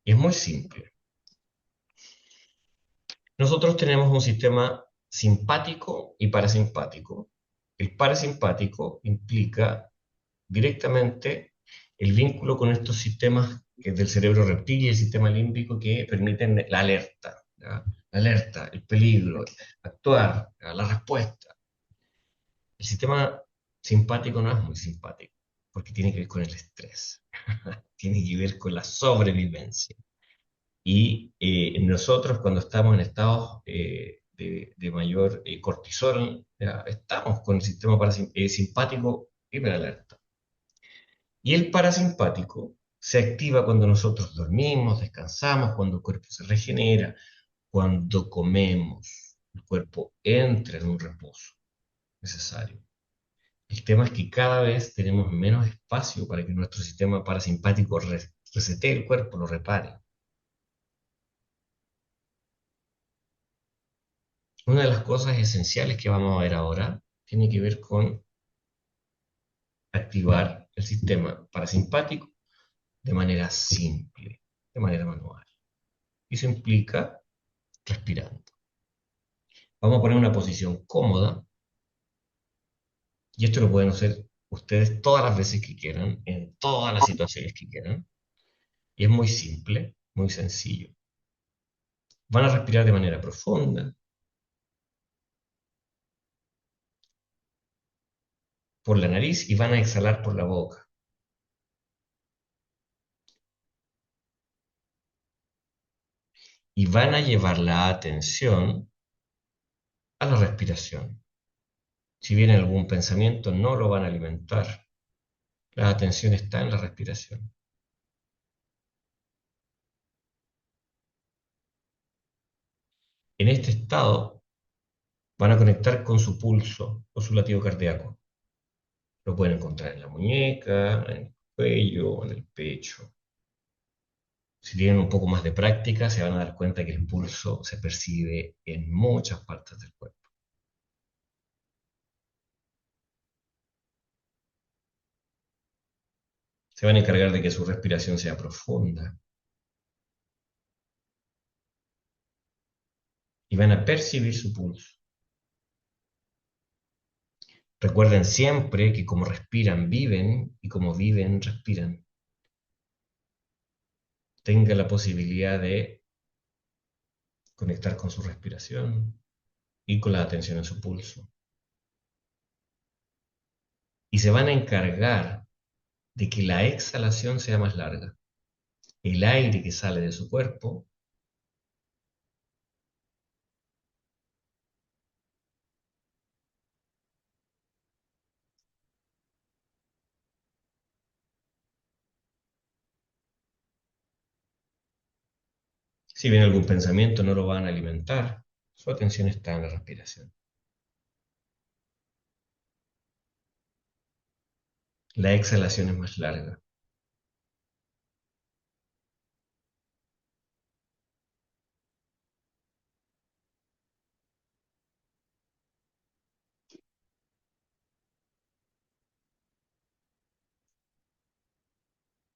Y es muy simple. Nosotros tenemos un sistema simpático y parasimpático. El parasimpático implica directamente el vínculo con estos sistemas que es del cerebro reptil y el sistema límbico que permiten la alerta, ¿ya? La alerta, el peligro, actuar, ¿ya? La respuesta. El sistema simpático no es muy simpático, porque tiene que ver con el estrés, tiene que ver con la sobrevivencia. Y nosotros cuando estamos en estados de mayor cortisol, ya, estamos con el sistema simpático hiperalerta. Y el parasimpático se activa cuando nosotros dormimos, descansamos, cuando el cuerpo se regenera, cuando comemos. El cuerpo entra en un reposo necesario. El tema es que cada vez tenemos menos espacio para que nuestro sistema parasimpático resetee el cuerpo, lo repare. Una de las cosas esenciales que vamos a ver ahora tiene que ver con activar el sistema parasimpático de manera simple, de manera manual. Y eso implica respirando. Vamos a poner una posición cómoda y esto lo pueden hacer ustedes todas las veces que quieran, en todas las situaciones que quieran. Y es muy simple, muy sencillo. Van a respirar de manera profunda por la nariz y van a exhalar por la boca. Y van a llevar la atención a la respiración. Si viene algún pensamiento, no lo van a alimentar. La atención está en la respiración. En este estado van a conectar con su pulso o su latido cardíaco. Lo pueden encontrar en la muñeca, en el cuello, en el pecho. Si tienen un poco más de práctica, se van a dar cuenta que el pulso se percibe en muchas partes del cuerpo. Se van a encargar de que su respiración sea profunda y van a percibir su pulso. Recuerden siempre que como respiran, viven y como viven, respiran. Tenga la posibilidad de conectar con su respiración y con la atención en su pulso. Y se van a encargar de que la exhalación sea más larga. El aire que sale de su cuerpo, si viene algún pensamiento, no lo van a alimentar. Su atención está en la respiración. La exhalación es más larga.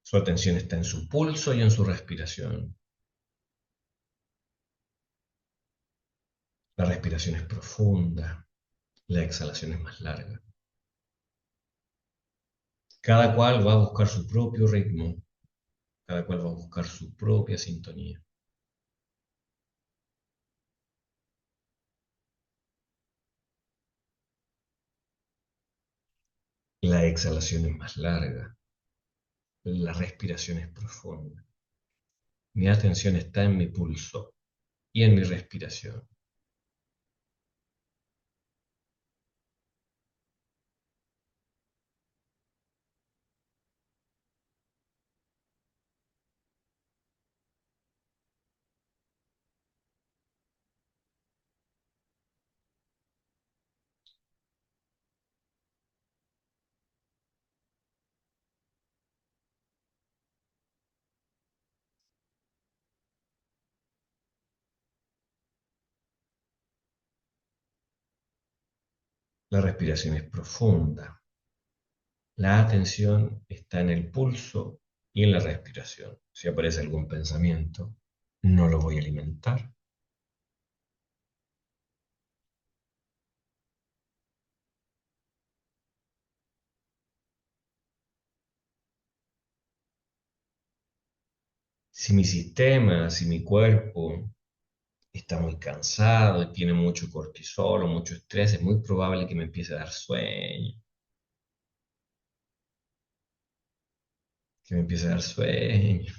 Su atención está en su pulso y en su respiración. La respiración es profunda, la exhalación es más larga. Cada cual va a buscar su propio ritmo, cada cual va a buscar su propia sintonía. La exhalación es más larga, la respiración es profunda. Mi atención está en mi pulso y en mi respiración. La respiración es profunda. La atención está en el pulso y en la respiración. Si aparece algún pensamiento, no lo voy a alimentar. Si mi sistema, si mi cuerpo está muy cansado y tiene mucho cortisol o mucho estrés, es muy probable que me empiece a dar sueño, que me empiece a dar sueño,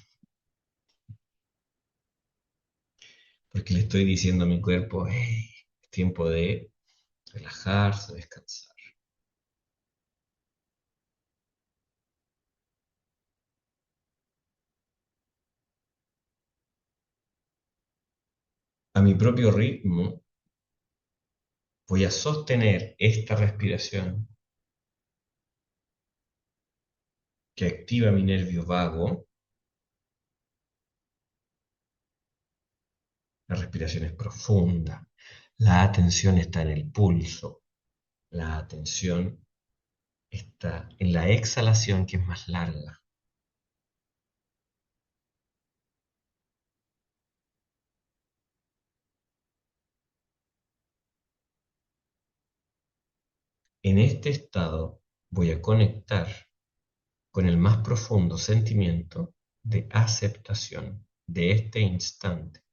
porque le estoy diciendo a mi cuerpo, hey, es tiempo de relajarse, descansar. A mi propio ritmo voy a sostener esta respiración que activa mi nervio vago. La respiración es profunda, la atención está en el pulso, la atención está en la exhalación que es más larga. En este estado voy a conectar con el más profundo sentimiento de aceptación de este instante.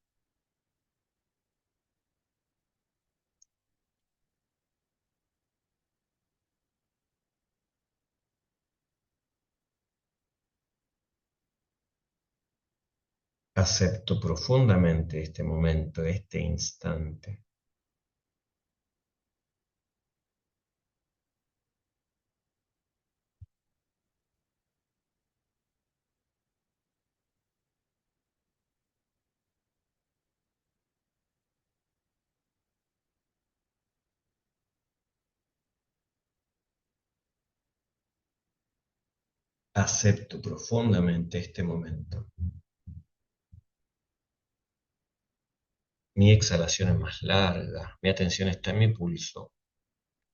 Acepto profundamente este momento, este instante. Acepto profundamente este momento. Mi exhalación es más larga, mi atención está en mi pulso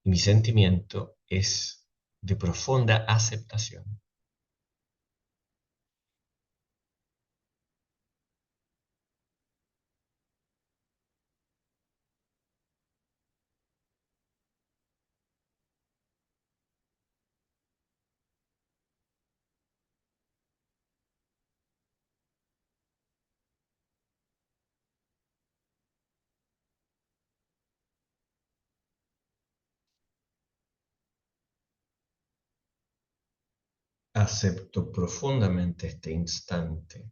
y mi sentimiento es de profunda aceptación. Acepto profundamente este instante.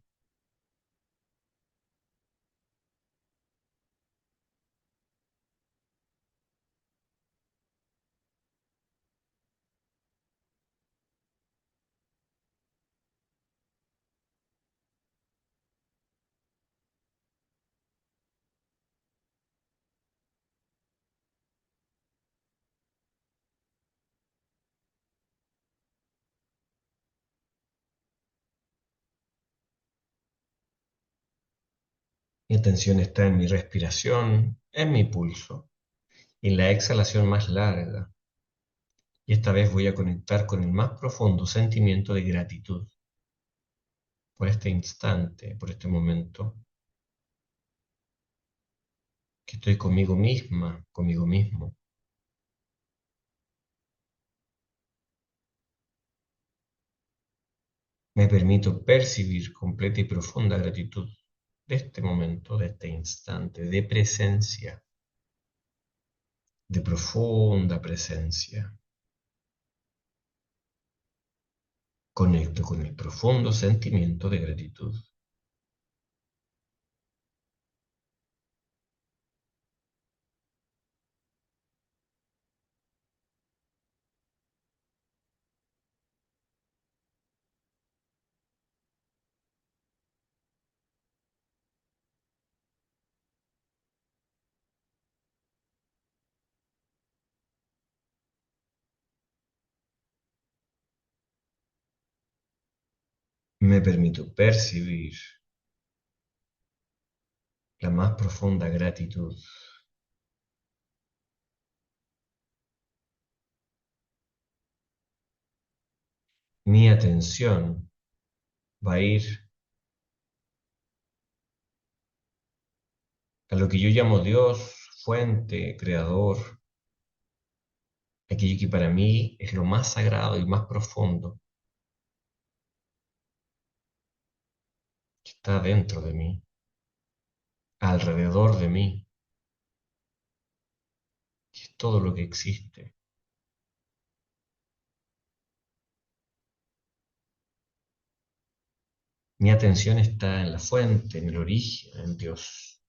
Mi atención está en mi respiración, en mi pulso, en la exhalación más larga. Y esta vez voy a conectar con el más profundo sentimiento de gratitud por este instante, por este momento, que estoy conmigo misma, conmigo mismo. Me permito percibir completa y profunda gratitud de este momento, de este instante, de presencia, de profunda presencia. Conecto con el profundo sentimiento de gratitud. Me permito percibir la más profunda gratitud. mi atención va a ir a lo que yo llamo Dios, fuente, creador, aquello que para mí es lo más sagrado y más profundo, que está dentro de mí, alrededor de mí, que es todo lo que existe. Mi atención está en la fuente, en el origen, en Dios.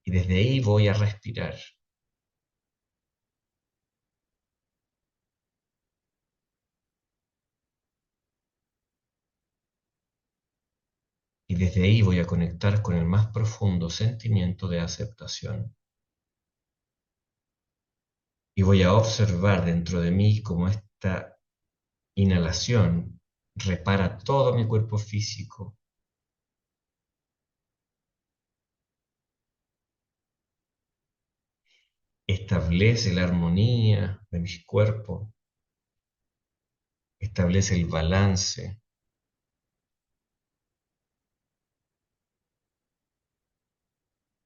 Y desde ahí voy a respirar. Y desde ahí voy a conectar con el más profundo sentimiento de aceptación. Y voy a observar dentro de mí cómo esta inhalación repara todo mi cuerpo físico, establece la armonía de mi cuerpo, establece el balance.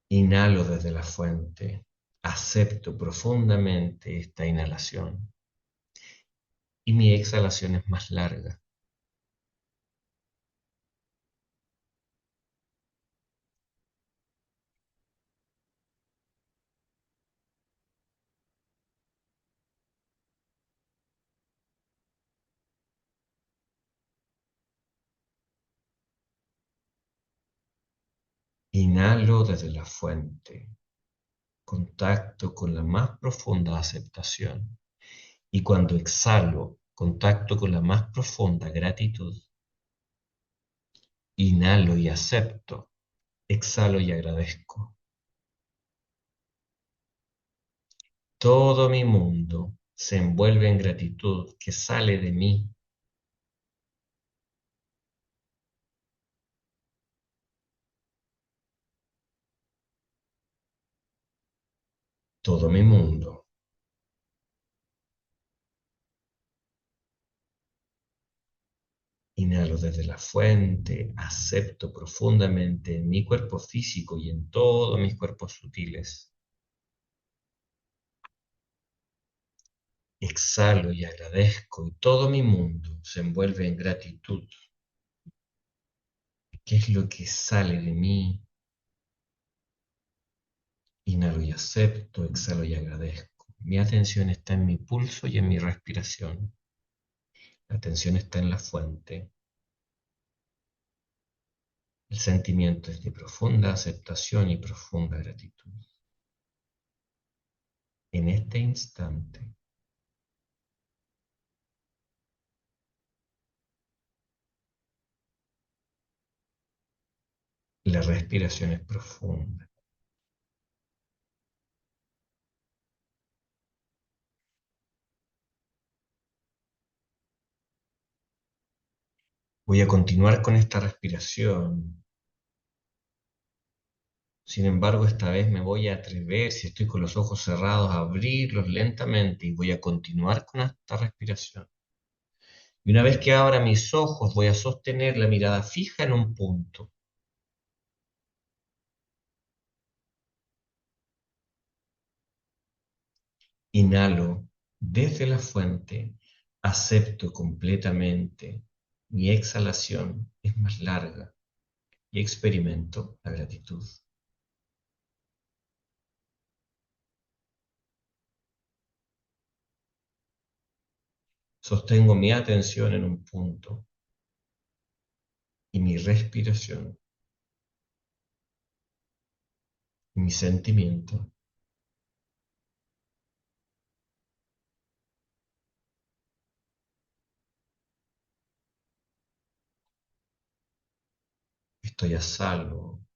Inhalo desde la fuente, acepto profundamente esta inhalación y mi exhalación es más larga. Inhalo desde la fuente, contacto con la más profunda aceptación. Y cuando exhalo, contacto con la más profunda gratitud. Inhalo y acepto, exhalo y agradezco. Todo mi mundo se envuelve en gratitud que sale de mí. Todo mi mundo. Inhalo desde la fuente, acepto profundamente en mi cuerpo físico y en todos mis cuerpos sutiles. Exhalo y agradezco y todo mi mundo se envuelve en gratitud. ¿Qué es lo que sale de mí? Inhalo y acepto, exhalo y agradezco. Mi atención está en mi pulso y en mi respiración. La atención está en la fuente. El sentimiento es de profunda aceptación y profunda gratitud. En este instante, la respiración es profunda. Voy a continuar con esta respiración. Sin embargo, esta vez me voy a atrever, si estoy con los ojos cerrados, a abrirlos lentamente y voy a continuar con esta respiración. Y una vez que abra mis ojos, voy a sostener la mirada fija en un punto. Inhalo desde la fuente, acepto completamente. Mi exhalación es más larga y experimento la gratitud. Sostengo mi atención en un punto y mi respiración, mi sentimiento. Estoy a salvo,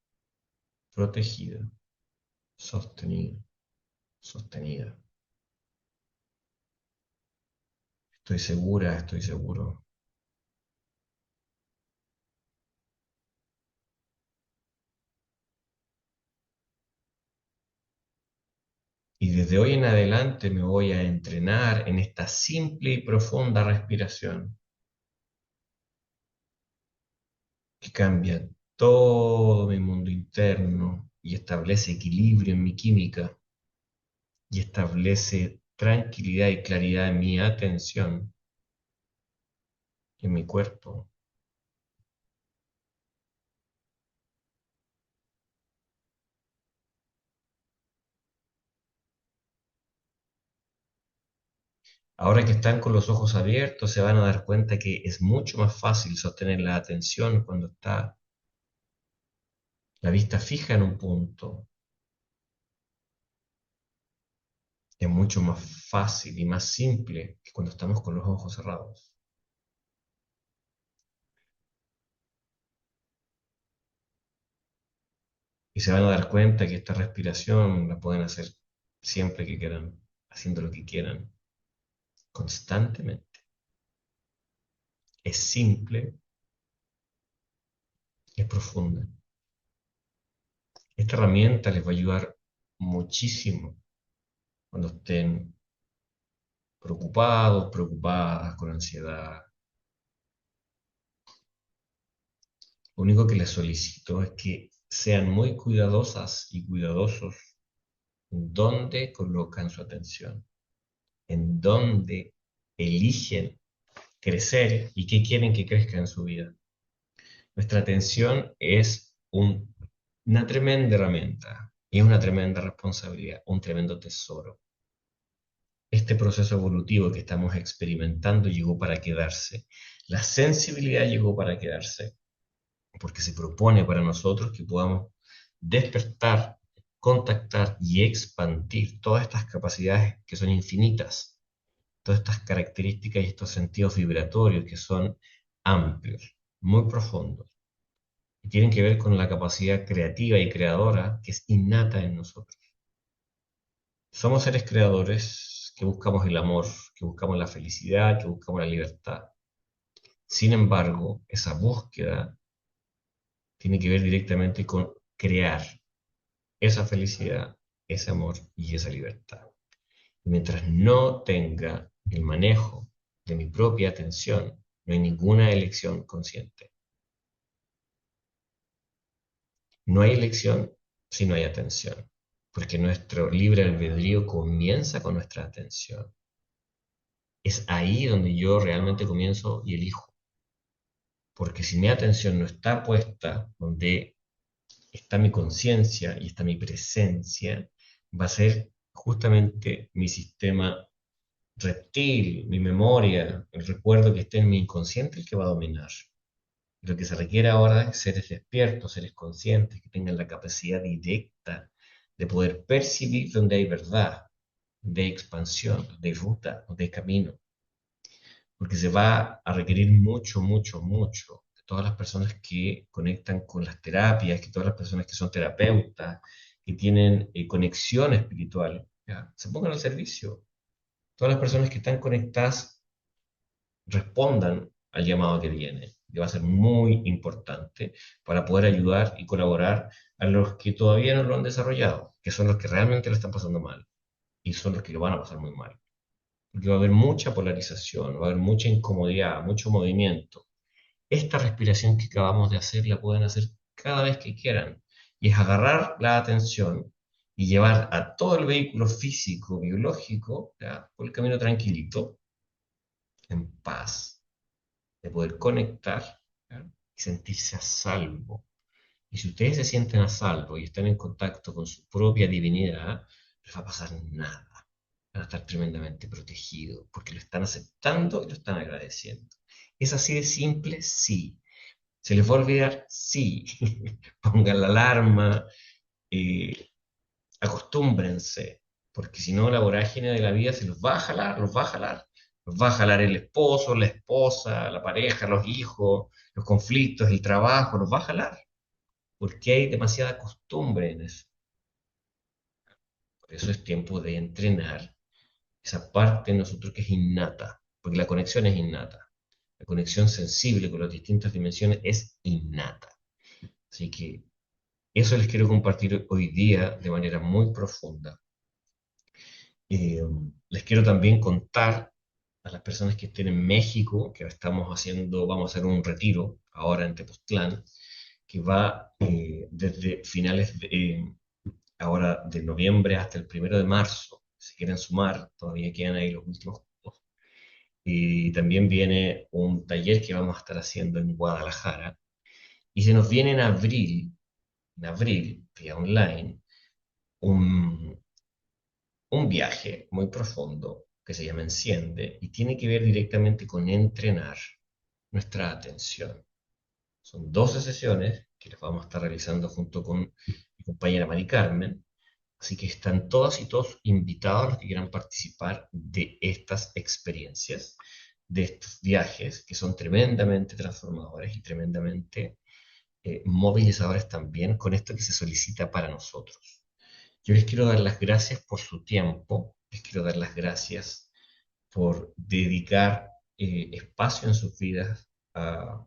protegido, sostenido, sostenida. Estoy segura, estoy seguro. Y desde hoy en adelante me voy a entrenar en esta simple y profunda respiración que cambia todo mi mundo interno y establece equilibrio en mi química y establece tranquilidad y claridad en mi atención, en mi cuerpo. Ahora que están con los ojos abiertos, se van a dar cuenta que es mucho más fácil sostener la atención cuando está la vista fija en un punto. Es mucho más fácil y más simple que cuando estamos con los ojos cerrados. Y se van a dar cuenta que esta respiración la pueden hacer siempre que quieran, haciendo lo que quieran, constantemente. Es simple, es profunda. Esta herramienta les va a ayudar muchísimo cuando estén preocupados, preocupadas, con ansiedad. Lo único que les solicito es que sean muy cuidadosas y cuidadosos en dónde colocan su atención, en dónde eligen crecer y qué quieren que crezca en su vida. Nuestra atención es una tremenda herramienta y una tremenda responsabilidad, un tremendo tesoro. Este proceso evolutivo que estamos experimentando llegó para quedarse. La sensibilidad llegó para quedarse, porque se propone para nosotros que podamos despertar, contactar y expandir todas estas capacidades que son infinitas, todas estas características y estos sentidos vibratorios que son amplios, muy profundos, y tienen que ver con la capacidad creativa y creadora que es innata en nosotros. Somos seres creadores que buscamos el amor, que buscamos la felicidad, que buscamos la libertad. Sin embargo, esa búsqueda tiene que ver directamente con crear esa felicidad, ese amor y esa libertad. Y mientras no tenga el manejo de mi propia atención, no hay ninguna elección consciente. No hay elección si no hay atención, porque nuestro libre albedrío comienza con nuestra atención. Es ahí donde yo realmente comienzo y elijo, porque si mi atención no está puesta donde está mi conciencia y está mi presencia, va a ser justamente mi sistema reptil, mi memoria, el recuerdo que esté en mi inconsciente el que va a dominar. Lo que se requiere ahora es seres despiertos, seres conscientes, que tengan la capacidad directa de poder percibir donde hay verdad, donde hay expansión, donde hay ruta, donde hay camino. Porque se va a requerir mucho, mucho, mucho de todas las personas que conectan con las terapias, que todas las personas que son terapeutas, que tienen conexión espiritual, ¿ya? Se pongan al servicio. Todas las personas que están conectadas respondan al llamado que viene, que va a ser muy importante para poder ayudar y colaborar a los que todavía no lo han desarrollado, que son los que realmente lo están pasando mal y son los que lo van a pasar muy mal. Porque va a haber mucha polarización, va a haber mucha incomodidad, mucho movimiento. Esta respiración que acabamos de hacer la pueden hacer cada vez que quieran y es agarrar la atención y llevar a todo el vehículo físico, biológico, ¿ya? Por el camino tranquilito, en paz, de poder conectar, ¿ya? Y sentirse a salvo. Y si ustedes se sienten a salvo y están en contacto con su propia divinidad, no les va a pasar nada. Van a estar tremendamente protegidos porque lo están aceptando y lo están agradeciendo. ¿Es así de simple? Sí. ¿Se les va a olvidar? Sí. Pongan la alarma, eh, acostúmbrense, porque si no la vorágine de la vida se los va a jalar, los va a jalar. Los va a jalar el esposo, la esposa, la pareja, los hijos, los conflictos, el trabajo, los va a jalar, porque hay demasiada costumbre en eso. Por eso es tiempo de entrenar esa parte de nosotros que es innata, porque la conexión es innata. La conexión sensible con las distintas dimensiones es innata. Así que eso les quiero compartir hoy día de manera muy profunda. Eh, Les quiero también contar a las personas que estén en México, que vamos a hacer un retiro ahora en Tepoztlán, que va desde ahora de noviembre hasta el 1 de marzo. Si quieren sumar, todavía quedan ahí los últimos cupos. Y también viene un taller que vamos a estar haciendo en Guadalajara. Y se nos viene en abril, vía online, un, un viaje muy profundo que se llama Enciende y tiene que ver directamente con entrenar nuestra atención. Son 12 sesiones que las vamos a estar realizando junto con mi compañera Mari Carmen, así que están todas y todos invitados los que quieran participar de estas experiencias, de estos viajes que son tremendamente transformadores y tremendamente movilizadores también con esto que se solicita para nosotros. Yo les quiero dar las gracias por su tiempo, les quiero dar las gracias por dedicar espacio en sus vidas a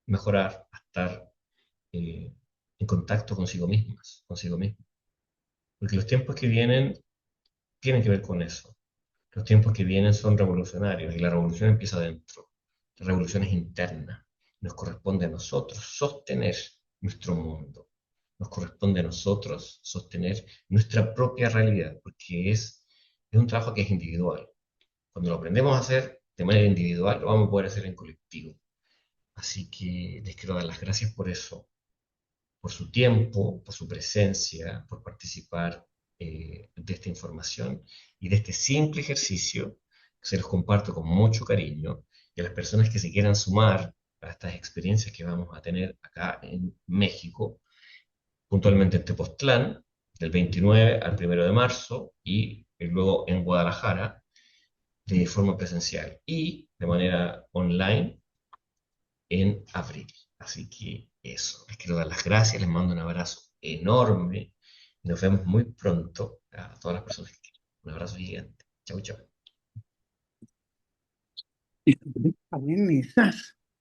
mejorar, a estar eh, en contacto consigo mismas, consigo mismo. Porque los tiempos que vienen tienen que ver con eso. Los tiempos que vienen son revolucionarios y la revolución empieza adentro. La revolución es interna. Nos corresponde a nosotros sostener nuestro mundo. Nos corresponde a nosotros sostener nuestra propia realidad, porque es un trabajo que es individual. Cuando lo aprendemos a hacer de manera individual, lo vamos a poder hacer en colectivo. Así que les quiero dar las gracias por eso, por su tiempo, por su presencia, por participar de esta información y de este simple ejercicio que se los comparto con mucho cariño y a las personas que se quieran sumar a estas experiencias que vamos a tener acá en México, puntualmente en Tepoztlán, del 29 al 1 de marzo y luego en Guadalajara de forma presencial y de manera online en abril. Así que eso, les quiero dar las gracias, les mando un abrazo enorme y nos vemos muy pronto a todas las personas que quieran. Un abrazo gigante. Chau, chau. También,